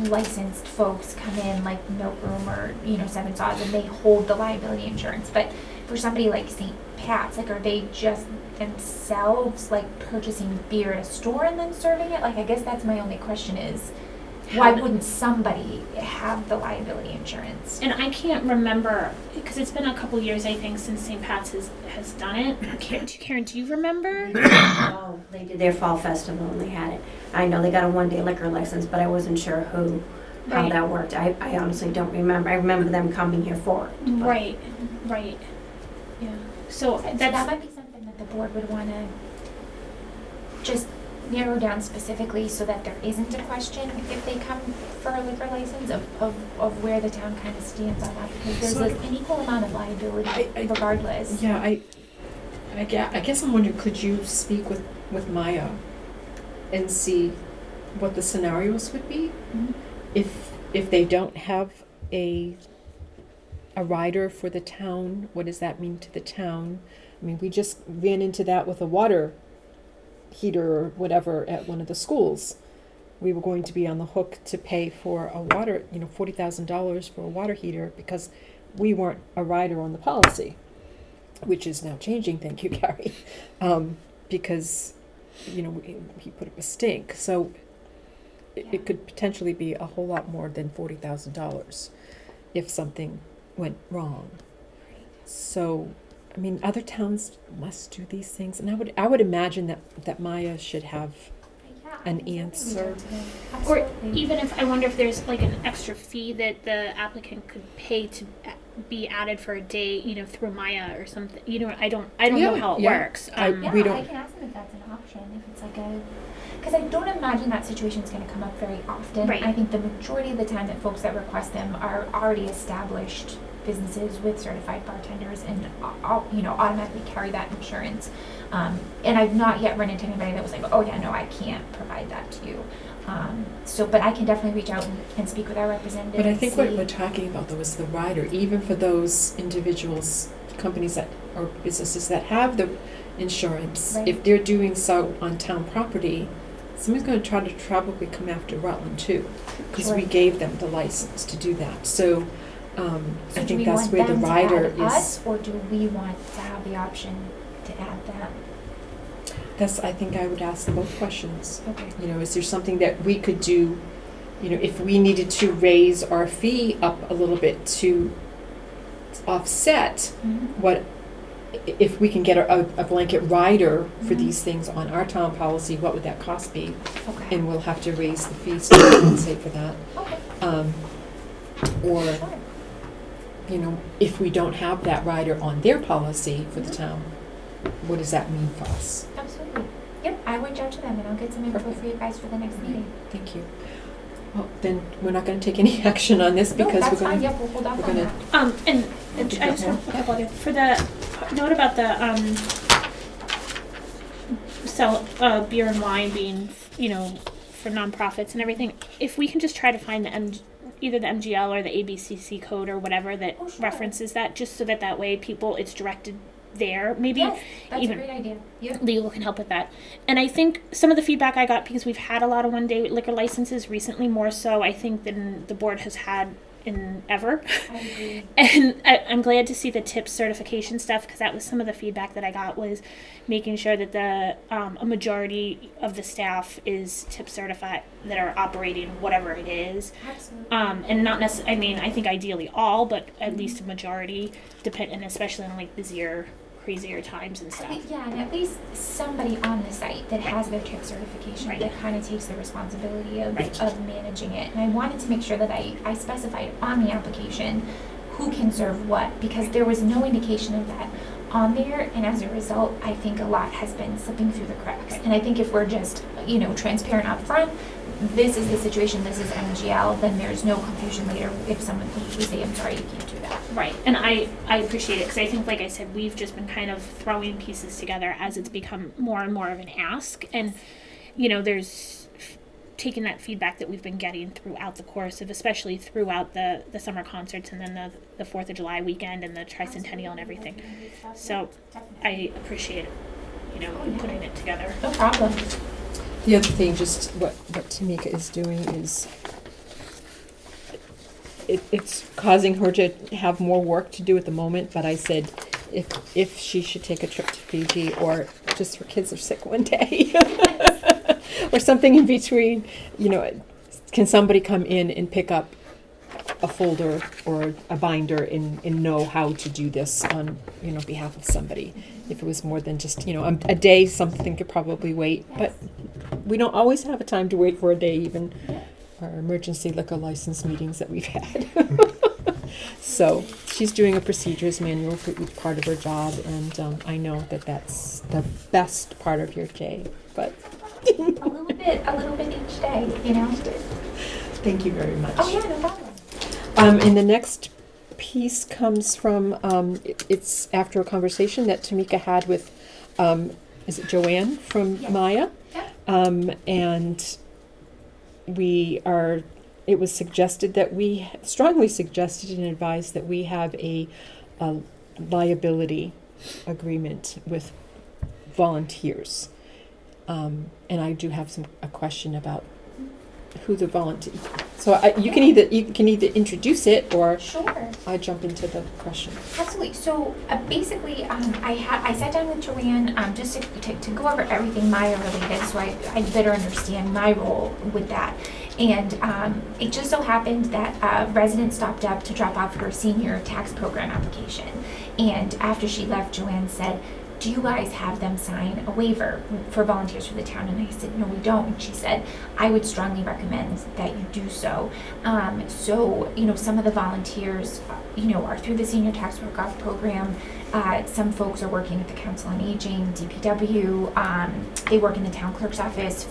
licensed folks come in like Milk Room or, you know, Seven Saws, and they hold the liability insurance. But for somebody like St. Pat's, like, are they just themselves like purchasing beer at a store and then serving it? Like, I guess that's my only question is, why wouldn't somebody have the liability insurance? And I can't remember, because it's been a couple years, I think, since St. Pat's has done it. Karen, do you remember? Oh, they did their fall festival and they had it. I know they got a one-day liquor license, but I wasn't sure how Right. that worked. I honestly don't remember. I remember them coming here for it. but- Right. Yeah. So So that that's, might be something that the board would want to just narrow down specifically, so that there isn't a question if they come for a liquor license of where the town kind of stands on that, because there's So an equal amount of liability regardless. Yeah, I guess I'm wondering, could you speak with Maya and see what the scenarios would be? Mhm. If they don't have a rider for the town, what does that mean to the town? I mean, we just ran into that with a water heater or whatever at one of the schools. We were going to be on the hook to pay for a water, $40,000 for a water heater because we weren't a rider on the policy, which is now changing, thank you, Gary, because, he put up a stink. So it could potentially be a whole lot more than $40,000 if something went wrong. So, I mean, other towns must do these things, and I would imagine that Maya should have an answer. or even if, I wonder if there's like an extra fee that the applicant could pay to be added for a day, through Maya or something. I don't know how it works. Yeah, we don't. I can ask them if that's an option, if it's like because I don't imagine that situation is going to come up very often. Right. I think the majority of the time that folks that request them are already established businesses with certified bartenders and automatically carry that insurance. And I've not yet run into anybody that was like, oh yeah, no, I can't provide that to you. But I can definitely reach out and speak with our representative. But I and think what see- we're talking about though is the rider, even for those individuals, companies that, or businesses that have the insurance, Right. if they're doing so on town property, somebody's gonna try to probably come after Rutland too, because we Sure. gave them the license to do that. So, So I do think we that's want where the them to rider add us, is. or do we want to have the option to add them? I think I would ask both questions. Okay. Is there something that we could do, if we needed to raise our fee up a little bit to offset what, if we can get a blanket rider for Mhm. these things on our town policy, what would that cost be? Okay. And we'll have to raise the fees to compensate for that. Okay. Or, Sure. if we don't have that rider on their policy for the Mhm. town, what does that mean for us? Absolutely. Yep, I will reach out to them and I'll get some info Perfect. for you guys for the next meeting. Thank you. Well, then, we're not gonna take any action on this No, because that's we're fine. gonna. Yep, we'll hold off we're on gonna- that. And I just have a couple other, for the note about the beer and wine being, for nonprofits and everything. If we can just try to find either the MGL or the ABCC code or whatever that Oh, sure. references that, just so that way it's directed there. Maybe Yes, that's even a great idea. Yep. legal can help with that. And I think some of the feedback I got, because we've had a lot of one-day liquor licenses recently, more so I think than the board has had in ever. I agree. And I'm glad to see the TIPS certification stuff, because that was some of the feedback that I got, was making sure that the a majority of the staff is TIPS certified that are operating whatever it is. Absolutely. And not necessarily, I mean, I think ideally all, but at least a majority, and especially in like busier, crazier times and stuff. Yeah, and at least somebody on the site that has their TIP certification Right. that kind of takes the responsibility of, Right. of managing it. And I wanted to make sure that I specified on the application who can serve what, because there was no indication of that on there, and as a result, I think a lot has been slipping through the cracks. And I think if we're just, transparent up front, this is the situation, this is MGL, then there's no confusion later if someone, we say, I'm sorry, you can't do that. Right, and I appreciate it, because I think, like I said, we've just been kind of throwing pieces together as it's become more and more of an ask, and, there's taking that feedback that we've been getting throughout the course of, especially throughout the summer concerts, and then the 4th of July weekend, and the tricentennial and everything. So, I appreciate, putting it together. No problem. The other thing, just what Tamika is doing is, it's causing her to have more work to do at the moment, but I said, if she should take a trip to Fiji, or just her kids are sick one day, or something in between, can somebody come in and pick up a folder or a binder and know how to do this on, behalf of somebody? If it was more than just, a day, something could probably wait, but we don't always have a time to wait for a day, even our emergency liquor license meetings that we've had. So she's doing a procedures manual for each part of her job, and I know that that's the best part of your day, but. a little bit each day, Thank you very much. Oh yeah, no problem. And the next piece comes from, it's after a conversation that Tamika had with, is it Joanne from Yes. Maya? Yeah. And it was suggested that strongly suggested and advised that we have a liability agreement with volunteers. And I do have a question about who the volunteer. So you can either introduce it, or Sure. I jump into the question. Absolutely. So basically, I sat down with Joanne just to go over everything Maya related, so I better understand my role with that. And it just so happened that a resident stopped up to drop off her senior tax program application. And after she left, Joanne said, do you guys have them sign a waiver for volunteers for the town? And I said, no, we don't. And she said, I would strongly recommend that you do so. So, some of the volunteers, are through the senior tax work-off program. Some folks are working at the Council on Aging, DPW. They work in the town clerk's office,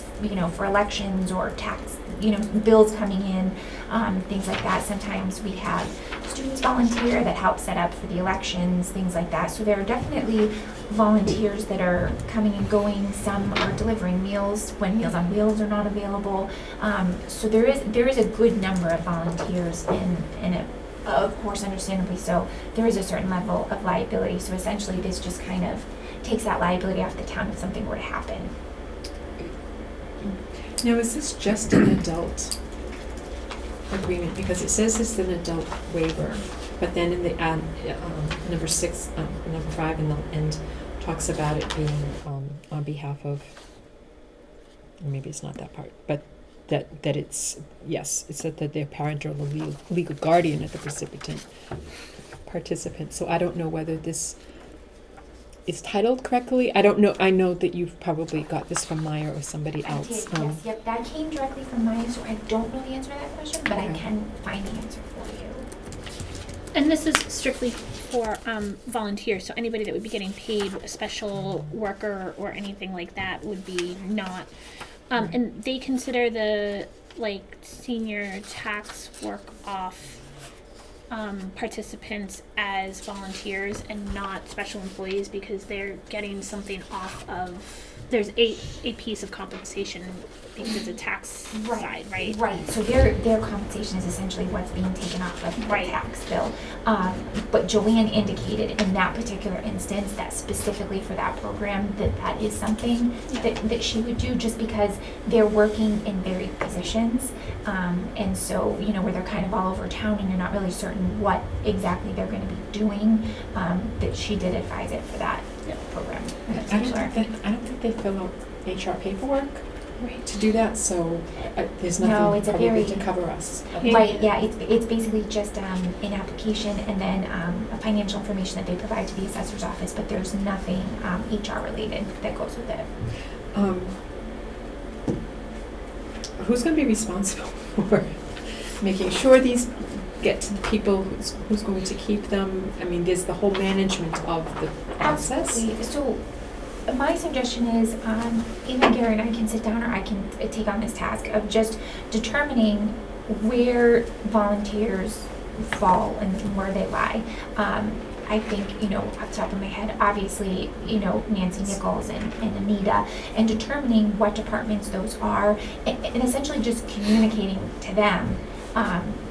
for elections or tax, bills coming in, things like that. Sometimes we have students volunteer that help set up for the elections, things like that. So there are definitely volunteers that are coming and going. Some are delivering meals when Meals on Wheels are not available. So there is a good number of volunteers, and of course, understandably so, there is a certain level of liability. So essentially, this just kind of takes that liability off the town if something were to happen. Now, is this just an adult agreement? Because it says it's an adult waiver, but then in the number 6, number 5 in the end talks about it being on behalf of, or maybe it's not that part, but that it's, yes, it said that the parent or the legal guardian of the participant. So I don't know whether this is titled correctly. I don't know. I know that you've probably got this from Maya or somebody else. I did, yes, yep. That came directly from Maya, so I don't know the answer to that question, but I Okay. can find the answer for you. And this is strictly for volunteers, so anybody that would be getting paid, a special worker or anything like that, would be not. And they consider the senior tax work off participants as volunteers and not special employees, because they're getting something off of there's a piece of compensation because it's a tax side, right? Right, so their compensation is essentially what's being taken off of the tax bill. But Joanne indicated in that particular instance that specifically for that program, that is something that she would do, just because they're working in varied positions. And so, you know, where they're kind of all over town and you're not really certain what exactly they're gonna be doing, that she did advise it for that program. in particular. I don't think they fill out HR paperwork to do that, so there's No, nothing it's a probably very- to cover us. Right, yeah, it's basically just an application and then a financial information that they provide to the assessor's office, but there's nothing HR related that goes with it. Who's going to be responsible for making sure these get to the people? Who's going to keep them? I mean, there's the whole management of the process. Absolutely. So my suggestion is either Gary and I can sit down, or I can take on this task of just determining where volunteers fall and where they lie. I think, you know, off the top of my head, obviously, you know, Nancy Nichols and Anita, and determining what departments those are, and essentially just communicating to them,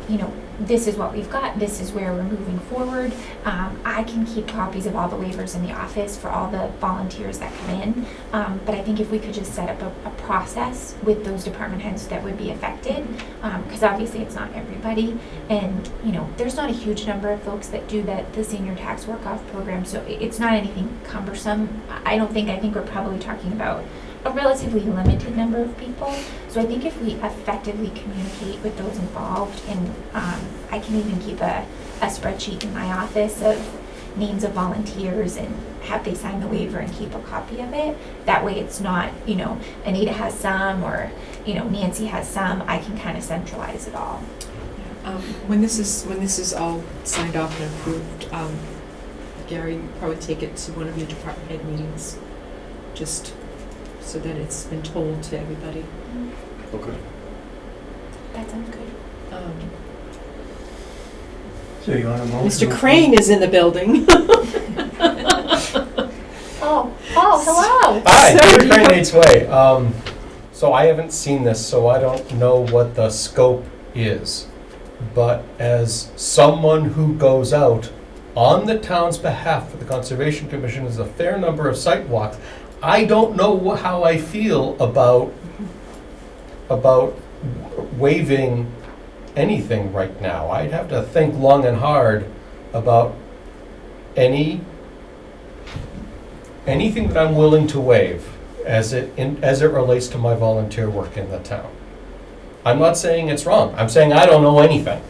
you know, this is what we've got, this is where we're moving forward. I can keep copies of all the waivers in the office for all the volunteers that come in, but I think if we could just set up a process with those department heads that would be affected, because obviously it's not everybody, and you know, there's not a huge number of folks that do the senior tax work-off program, so it's not anything cumbersome. I think we're probably talking about a relatively limited number of people. So I think if we effectively communicate with those involved, and I can even keep a spreadsheet in my office of names of volunteers and have they sign the waiver and keep a copy of it. That way it's not, you know, Anita has some, or, you know, Nancy has some. I can kind of centralize it all. When this is all signed off and approved, Gary, you probably take it to one of your department head meetings, just so that it's been told to everybody. Okay. That sounds good. So you want a motion? Mr. Crane is in the building. Oh, hello. Hi, Sir, Peter Crane, Nate's Way. So I haven't seen this, so I don't know what the scope is. But as someone who goes out on the town's behalf for the Conservation Commission, is a fair number of site walks, I don't know how I feel about waiving anything right now. I'd have to think long and hard about anything that I'm willing to waive as it relates to my volunteer work in the town. I'm not saying it's wrong. I'm saying I don't know anything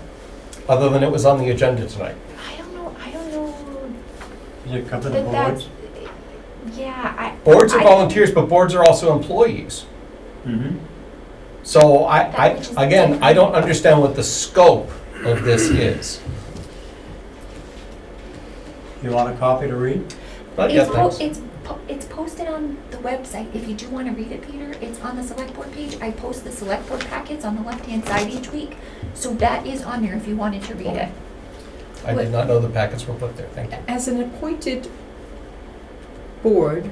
other than it was on the agenda tonight. I don't know. Does it cover the That that's, boards? yeah, Boards are volunteers, but boards are also employees. Mm-hmm. So That which is again, I don't understand what the scope of this is. You want a copy to read? Not yet, thanks. It's posted on the website. If you do want to read it, Peter, it's on the select board page. I post the select board packets on the left-hand side each week. So that is on there if you wanted to read it. I did not know the packets were put there, thank you. As an appointed board,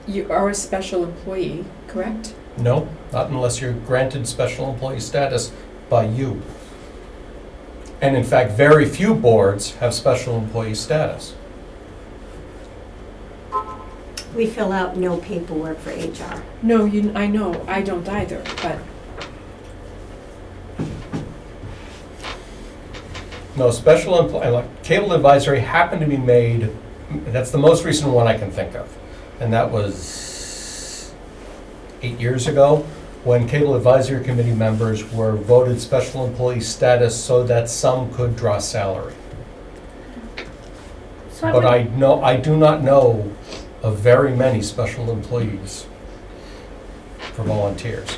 you are a special employee, correct? No, not unless you're granted special employee status by you. And in fact, very few boards have special employee status. We fill out no paperwork for HR. No, I know, I don't either, but No, special employee, like cable advisory happened to be made, that's the most recent one I can think of. And that was 8 years ago, when cable advisory committee members were voted special employee status so that some could draw salary. So But I do not know of very many special employees for volunteers.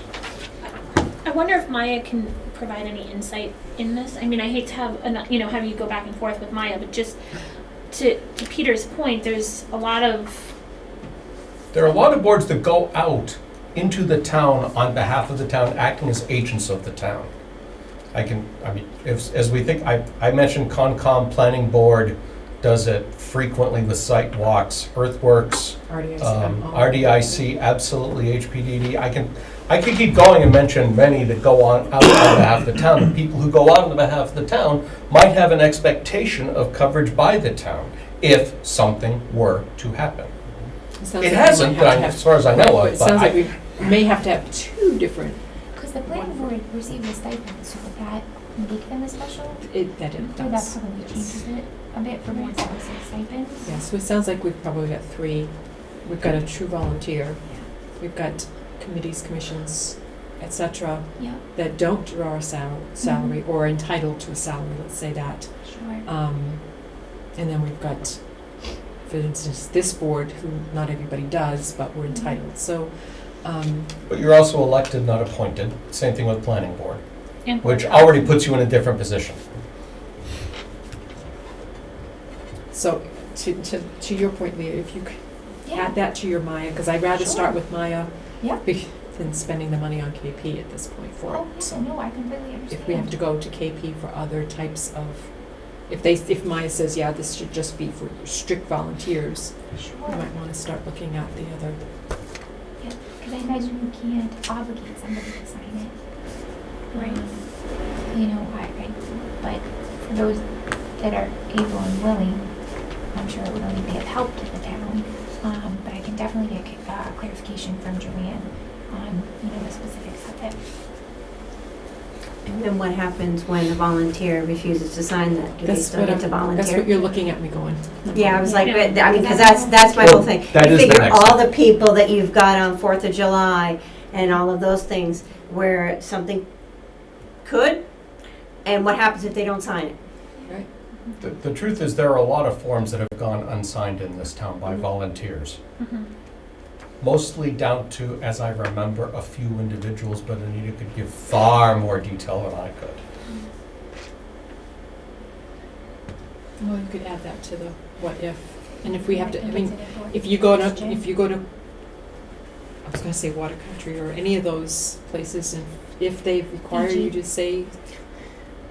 I wonder if Maya can provide any insight in this. I mean, I hate to have have you go back and forth with Maya, but just to Peter's point, there's a lot of There are a lot of boards that go out into the town on behalf of the town, acting as agents of the town. As we think, I mentioned Concom Planning Board, does it frequently with site walks, earthworks, RDIC, absolutely, HPDD. I could keep going and mention many that go on out on behalf of the town. The people who go out on behalf of the town might have an expectation of coverage by the town if something were to happen. It hasn't, as far as I know of, It but sounds like we may have to have two different, Because the planning board receives a stipend, so would that make them a special? that it Or that does. probably changes it a bit for boards that receive stipends? Yeah, so it sounds like we've probably got three. We've got a true volunteer, we've got committees, commissions, etc., Yeah, that don't draw a salary or are entitled to a salary, let's say that. sure. And then we've got, for instance, this board, who not everybody does, but we're entitled. So, But you're also elected, not appointed. Same thing with planning board, And which already puts you in a different position. so to your point, Leah, if you could Yeah, add that to your Maya, because I'd rather Sure. start with Maya Yeah. than spending the money on KP at this point for oh, it. yeah, So no, I completely understand. if we have to go to KP for other types of, if Maya says, yeah, this should just be for strict volunteers, Sure. you might want to start looking at the other. Because I imagine you can't obligate somebody to sign it. Right. You know, but for those that are able and willing, I'm sure it would only be of help to the town. But I can definitely get clarification from Joanne on, the specifics of it. And then what happens when a volunteer refuses to sign that? Do they That's still what get to That's what volunteer? you're looking at me going. Yeah, I was like, Yeah. but, I mean, because that's my Well, whole thing. that You is the figure next all step. the people that you've got on 4th of July and all of those things where something could, and what happens if they don't sign it? The truth is, there are a lot of forms that have gone unsigned in this town by volunteers. Mhm. Mostly down to, as I remember, a few individuals, but Anita could give far more detail than I could. Well, you could add that to the what if, and if we have to, I mean, if you go to, I was gonna say Water Country or any of those places, and if they require you to say,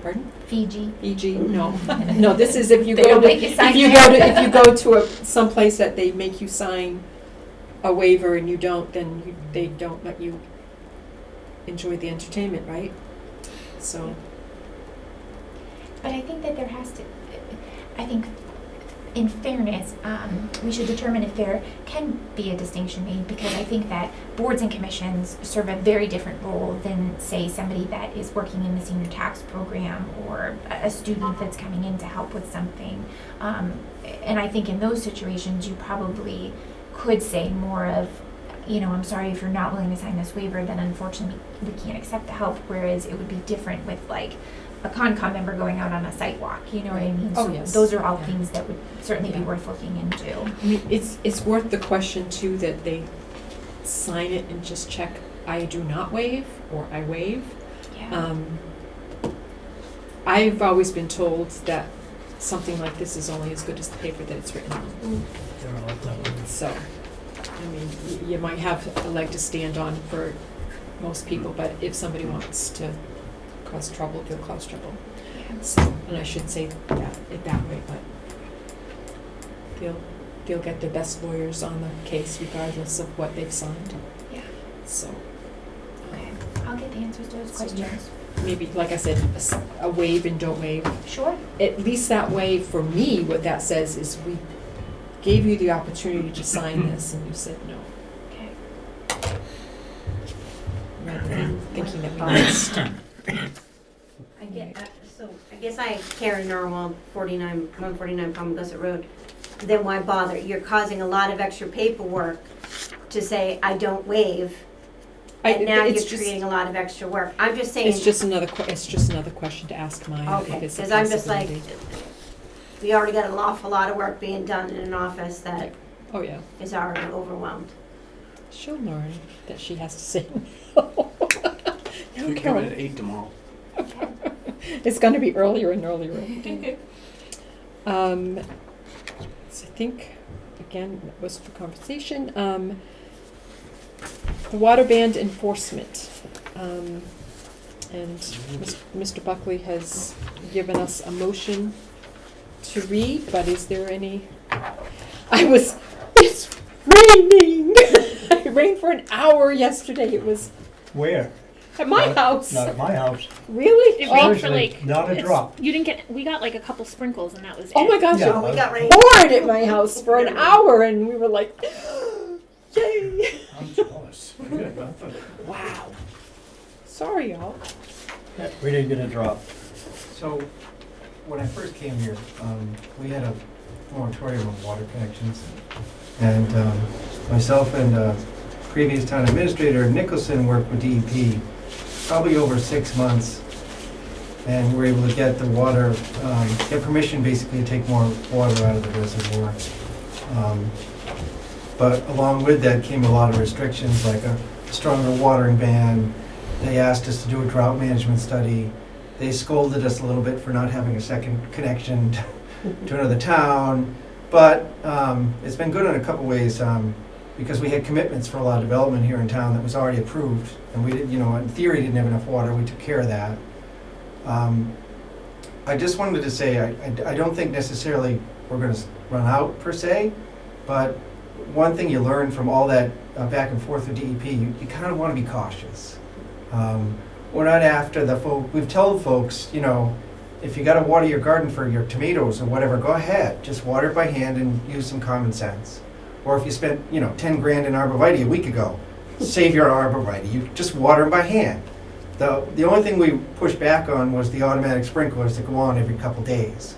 pardon? Fiji. E.g., no, no, this is if you They go don't to, make you sign if you that. go to, if you go to someplace that they make you sign a waiver and you don't, then they don't let you enjoy the entertainment, right? So, But I think that there has to, I think, in fairness, we should determine if there can be a distinction made, because I think that boards and commissions serve a very different role than, say, somebody that is working in the senior tax program or a student that's coming in to help with something. And I think in those situations, you probably could say more of, I'm sorry if you're not willing to sign this waiver, then unfortunately we can't accept the help, whereas it would be different with like a Concom member going out on a site walk, you know what I mean? Oh, So yes. those are all Yeah. things that would certainly be Yeah. worth looking into. I mean, it's worth the question too, that they sign it and just check, I do not waive, or I waive. Yeah. I've always been told that something like this is only as good as the paper that it's written on. So, I mean, you might have a leg to stand on for most people, but if somebody wants to cause trouble, they'll cause trouble. So, and I should say that way, but they'll get their best lawyers on the case regardless of what they've signed. Yeah. So, Okay, I'll get the answers to those So, yeah. questions. maybe, like I said, a waive and don't waive. Sure. At least that way, for me, what that says is we gave you the opportunity to sign this and you said no. Okay. Rather than thinking that we must. I guess Karen Norwell, 149 Palm Gussit Road, then why bother? You're causing a lot of extra paperwork to say, I don't waive, and now you're creating a lot of extra work. I'm just saying. It's just another question to ask Maya, Okay, if it's a because I'm just like, possibility. we already got an awful lot of work being done in an office that Oh, yeah. is already overwhelmed. She'll learn that she has to say no. No, You're Carol. coming at 8 tomorrow. It's gonna be earlier and earlier. So I think, again, that was for conversation. The water band enforcement. And Mr. Buckley has given us a motion to read, but is there any? It's raining. It rained for an hour yesterday. It was Where? at my house. Not at my house. Really? It Oh, rained for Seriously, like. not a it's- drop. You didn't get. We got like a couple sprinkles, and that was it. oh my gosh, Yeah. it We got rain. poured at my house for an hour, and we were like, yay. I'm jealous. Wow. Sorry, y'all. We didn't get a drop. So, when I first came here, we had a moratorium on water connections. And myself and previous town administrator Nicholson worked with DEP probably over 6 months. And we were able to get the water, get permission basically to take more water out of the reservoir. But along with that came a lot of restrictions, like a stronger watering ban. They asked us to do a drought management study. They scolded us a little bit for not having a second connection to another town. But it's been good in a couple ways, because we had commitments for a lot of development here in town that was already approved. And we didn't, in theory, didn't have enough water. We took care of that. I just wanted to say, I don't think necessarily we're going to run out per se, but one thing you learn from all that back and forth with DEP, you kind of want to be cautious. We're not after the folk. We've told folks, if you got to water your garden for your tomatoes or whatever, go ahead. Just water it by hand and use some common sense. Or if you spent, 10 grand in arborvitae a week ago, save your arborvitae. You just water them by hand. The only thing we pushed back on was the automatic sprinklers that go on every couple days.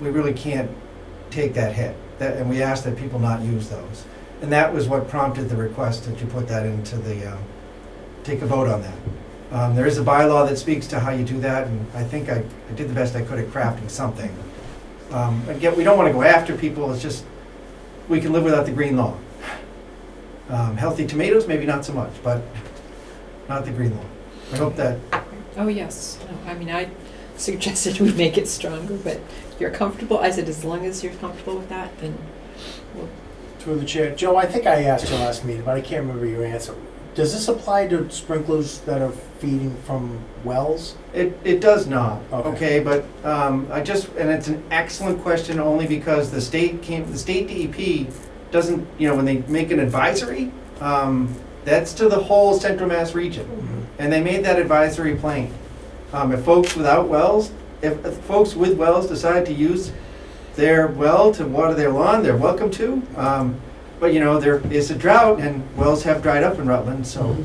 We really can't take that hit. And we asked that people not use those. And that was what prompted the request that you put that into the, take a vote on that. There is a bylaw that speaks to how you do that, and I think I did the best I could at crafting something. Again, we don't want to go after people, it's just, we can live without the green law. Healthy tomatoes, maybe not so much, but not the green law. I hope that, Oh, yes. No, I mean, I suggested we make it stronger, but you're comfortable. I said, as long as you're comfortable with that, then we'll. Through the chair. Joe, I think I asked you last meeting, but I can't remember your answer. Does this apply to sprinklers that are feeding from wells? it does not, Okay. okay, but and it's an excellent question only because the state DEP doesn't, when they make an advisory, that's to the whole Central Mass region. And they made that advisory plain. If folks without wells, if folks with wells decide to use their well to water their lawn, they're welcome to. But there is a drought and wells have dried up in Rutland, so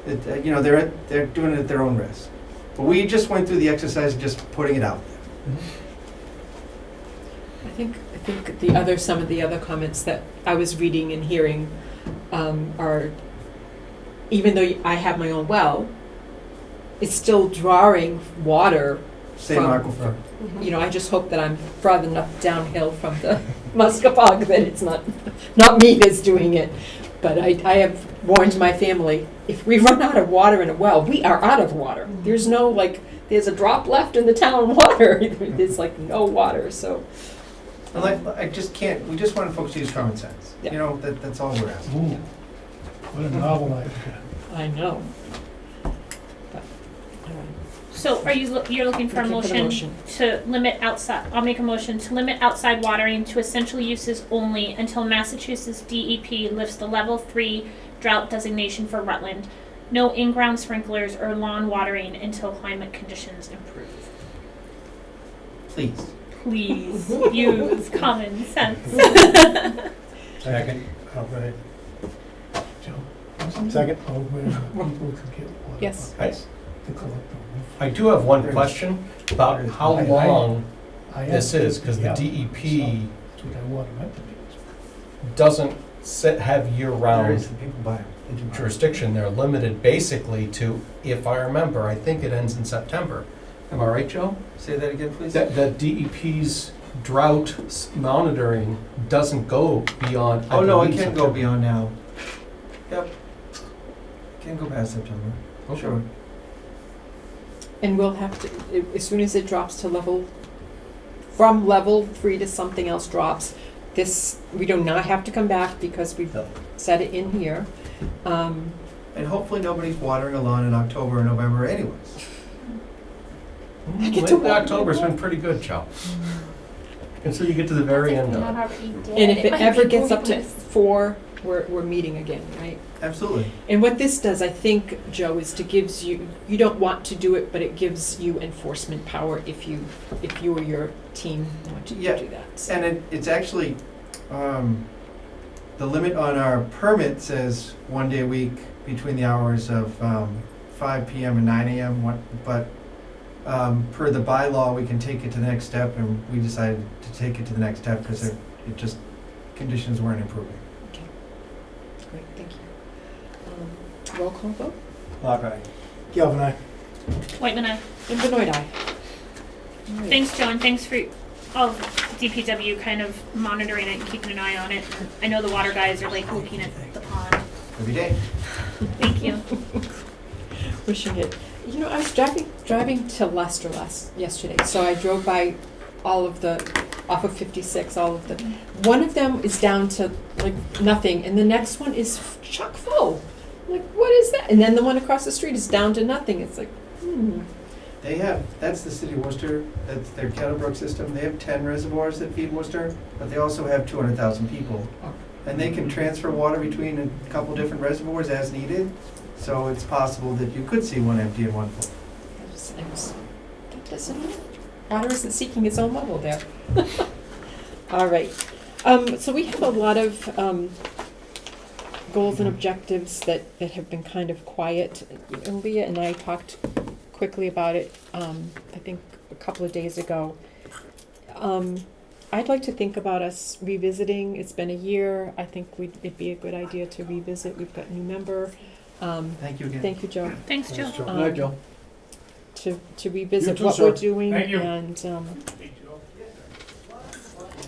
they're doing it at their own risk. But we just went through the exercise of just putting it out there. I think some of the other comments that I was reading and hearing are, even though I have my own well, it's still drawing water. Same aquifer. I just hope that I'm far enough downhill from the Muskapog that it's not me that's doing it. But I have warned my family, if we run out of water in a well, we are out of water. There's no, there's a drop left in the town water. There's no water, so. And I just can't, we just want folks to use common sense. Yeah. That's all we're asking. Ooh, what a novel idea. I know. But, So you're looking for a Looking for the motion motion. to limit outside, I'll make a motion to limit outside watering to essential uses only until Massachusetts DEP lifts the level 3 drought designation for Rutland. No in-ground sprinklers or lawn watering until climate conditions improve. Please. Please use common sense. Second. Oh, go ahead. Second? Yes. I do have one question about how long this is, because the DEP doesn't have There year-round is, the people buy them. They do buy 'em. jurisdiction. They're limited basically to, if I remember, I think it ends in September. Am I right, Joe? Say that again, please? That DEP's drought monitoring doesn't go beyond, I Oh, no, it believe, can go September. beyond now. Yep. Can go past September. Okay. Sure. And we'll have to, as soon as it drops to from level 3 to something else drops, we do not have to come back because we've set it in here. And hopefully nobody's watering a lawn in October or November anyways. I get to Lately water October's my been pretty good, Joe. Until you get to the very end of Not it. already did. And if it might ever be gets up to pointless. 4, we're meeting again, right? Absolutely. And what this does, I think, Joe, is to gives you, you don't want to do it, but it gives you enforcement power if you or your team want to Yeah, do that. So- And it's actually, the limit on our permit says 1 day a week between the hours of 5 PM and 9 AM. But per the bylaw, we can take it to the next step, and we decided to take it to the next step because it just, conditions weren't improving. Okay, great, thank you. Roll call vote? Clock eye. Galvin, I. Whitman, I. And Benoit, aye. All right. Thanks, Joe, and thanks for all of DPW kind of monitoring it and keeping an eye on it. I know the water guys are like looking at the pond. Every day. Thank you. Wishing it. You know, I was driving to Leicester yesterday, so I drove by all of the, off of 56, all of the, one of them is down to like nothing, and the next one is chock full. I'm like, what is that? And then the one across the street is down to nothing. It's like, They have, that's the city of Worcester, that's their Kettlebrook system. They have 10 reservoirs that feed Worcester, but they also have 200,000 people. And they can transfer water between a couple different reservoirs as needed. So it's possible that you could see one empty and one full. that doesn't, water isn't seeking its own level there. All right. So we have a lot of goals and objectives that have been kind of quiet. And Leah and I talked quickly about it, I think a couple of days ago. I'd like to think about us revisiting. It's been a year. I think it'd be a good idea to revisit. We've got a new member. Thank you again. Thank you, Joe. Thanks, Joe. To revisit You too, what sir. we're doing Thank you. and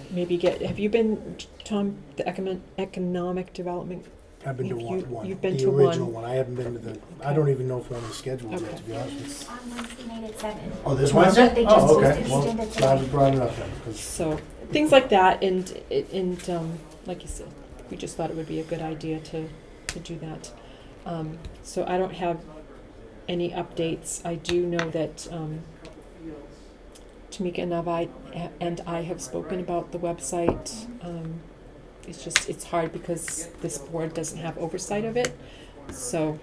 maybe have you been, Tom, the economic development? I've been to You- one. you've been the to original one. one. I haven't been to the. I don't even know if we're on the schedule yet, Okay. to be honest with you. On Wednesday night at 7. Oh, this Tomorrow, Wednesday? they just Oh, okay. posted the Well, agenda glad today. you brought it up then, 'cause So, things like that, and like you said, we just thought it would be a good idea to do that. So I don't have any updates. I do know that Tamika and I have spoken about the website. It's hard because this board doesn't have oversight of it, so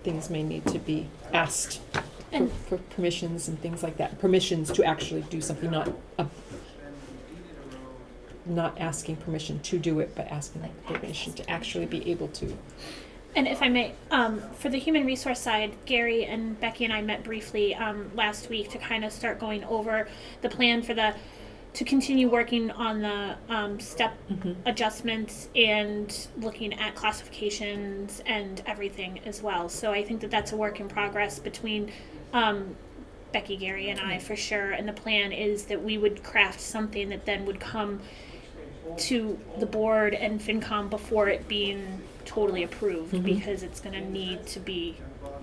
things may need to be asked And- for permissions and things like that. Permissions to actually do something, not asking permission to do it, but asking permission to actually be able to. And if I may, for the human resource side, Gary and Becky and I met briefly last week to kind of start going over the plan for to continue working on the step adjustments and looking at classifications and everything as well. So I think that that's a work in progress between Becky, Gary, and I for sure. And the plan is that we would craft something that then would come to the board and FinCom before it being totally approved, because it's going to need to be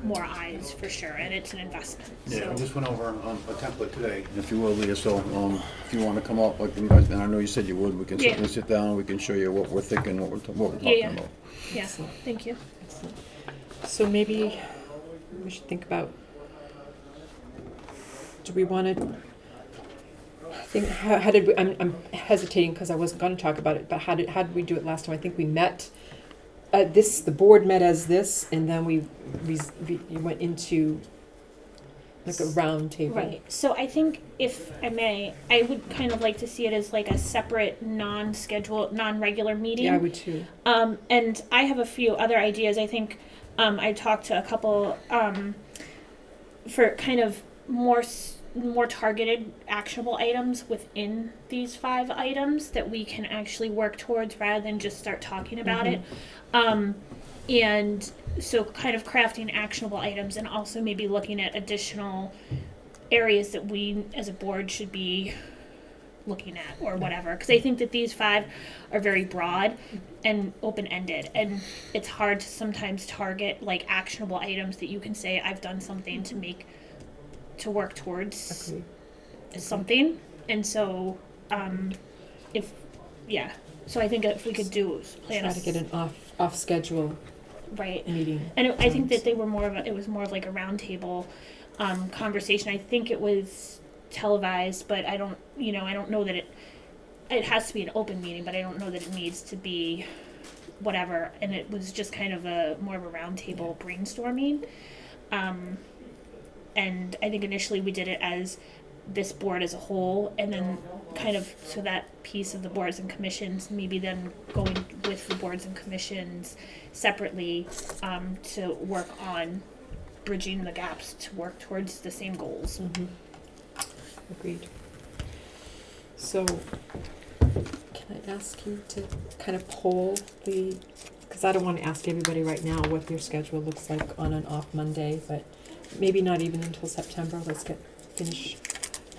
more eyes for sure, and it's an investment. Yeah, I So just went over a template today, if you will, Leah, so, if you wanna come up, like, and I know you said you would, we can Yeah. certainly sit down, we can show you what we're thinking, what we're talking Yeah. about. yeah, thank you. Excellent. So maybe we should think about, do we want to think, how did we, I'm hesitating because I wasn't going to talk about it, but how did we do it last time? I think we met, the board met as this, and then we went into like a round table. Right. So I think, if I may, I would kind of like to see it as like a separate, non-scheduled, non-regular meeting. Yeah, I would too. And I have a few other ideas. I think I talked to a couple for kind of more targeted, actionable items within these 5 items that we can actually work towards rather than just start talking about it. And so kind of crafting actionable items, and also maybe looking at additional areas that we as a board should be looking at or whatever. Because I think that these 5 are very broad and open-ended, and it's hard to sometimes target like actionable items that you can say, I've done something to work towards Agreed. something. And so so I think if we could plan Try to get an off schedule right. meeting. And I think that they were it was more of like a roundtable conversation. I think it was televised, but I don't know that it has to be an open meeting, but I don't know that it needs to be whatever. And it was just kind of more of a roundtable brainstorming. And I think initially we did it as this board as a whole, and then kind of so that piece of the boards and commissions, maybe then going with the boards and commissions separately to work on bridging the gaps to work towards the same goals. Mhm. Agreed. So, can I ask you to kind of poll because I don't want to ask everybody right now what their schedule looks like on an off Monday, but maybe not even until September. Let's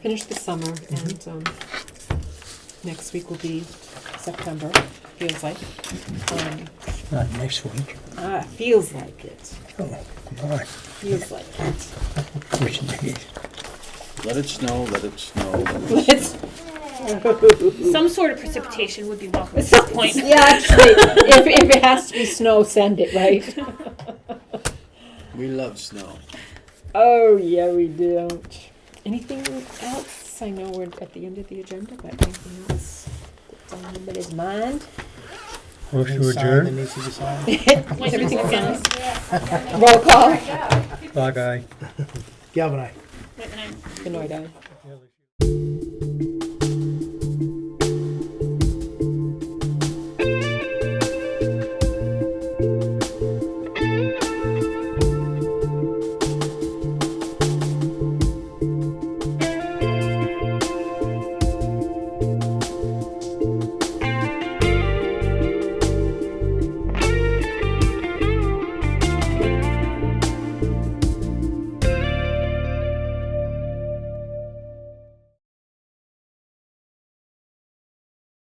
finish the summer, and next week will be September, feels like. Not next week. Feels like it. Oh, come on. Feels like it. Which days? Let it snow, let it snow. Let's Some sort of precipitation would be welcome at this point. Yeah, actually, if it has to be snow, send it, right? We love snow. Oh, yeah, we do. Anything else? I know we're at the end of the agenda, but anything else that's on anybody's mind? Motion to Any sign that adjourn? needs to be signed? Everything's fine. Roll call. Clock eye. Galvin, aye. Wait a minute. Good night,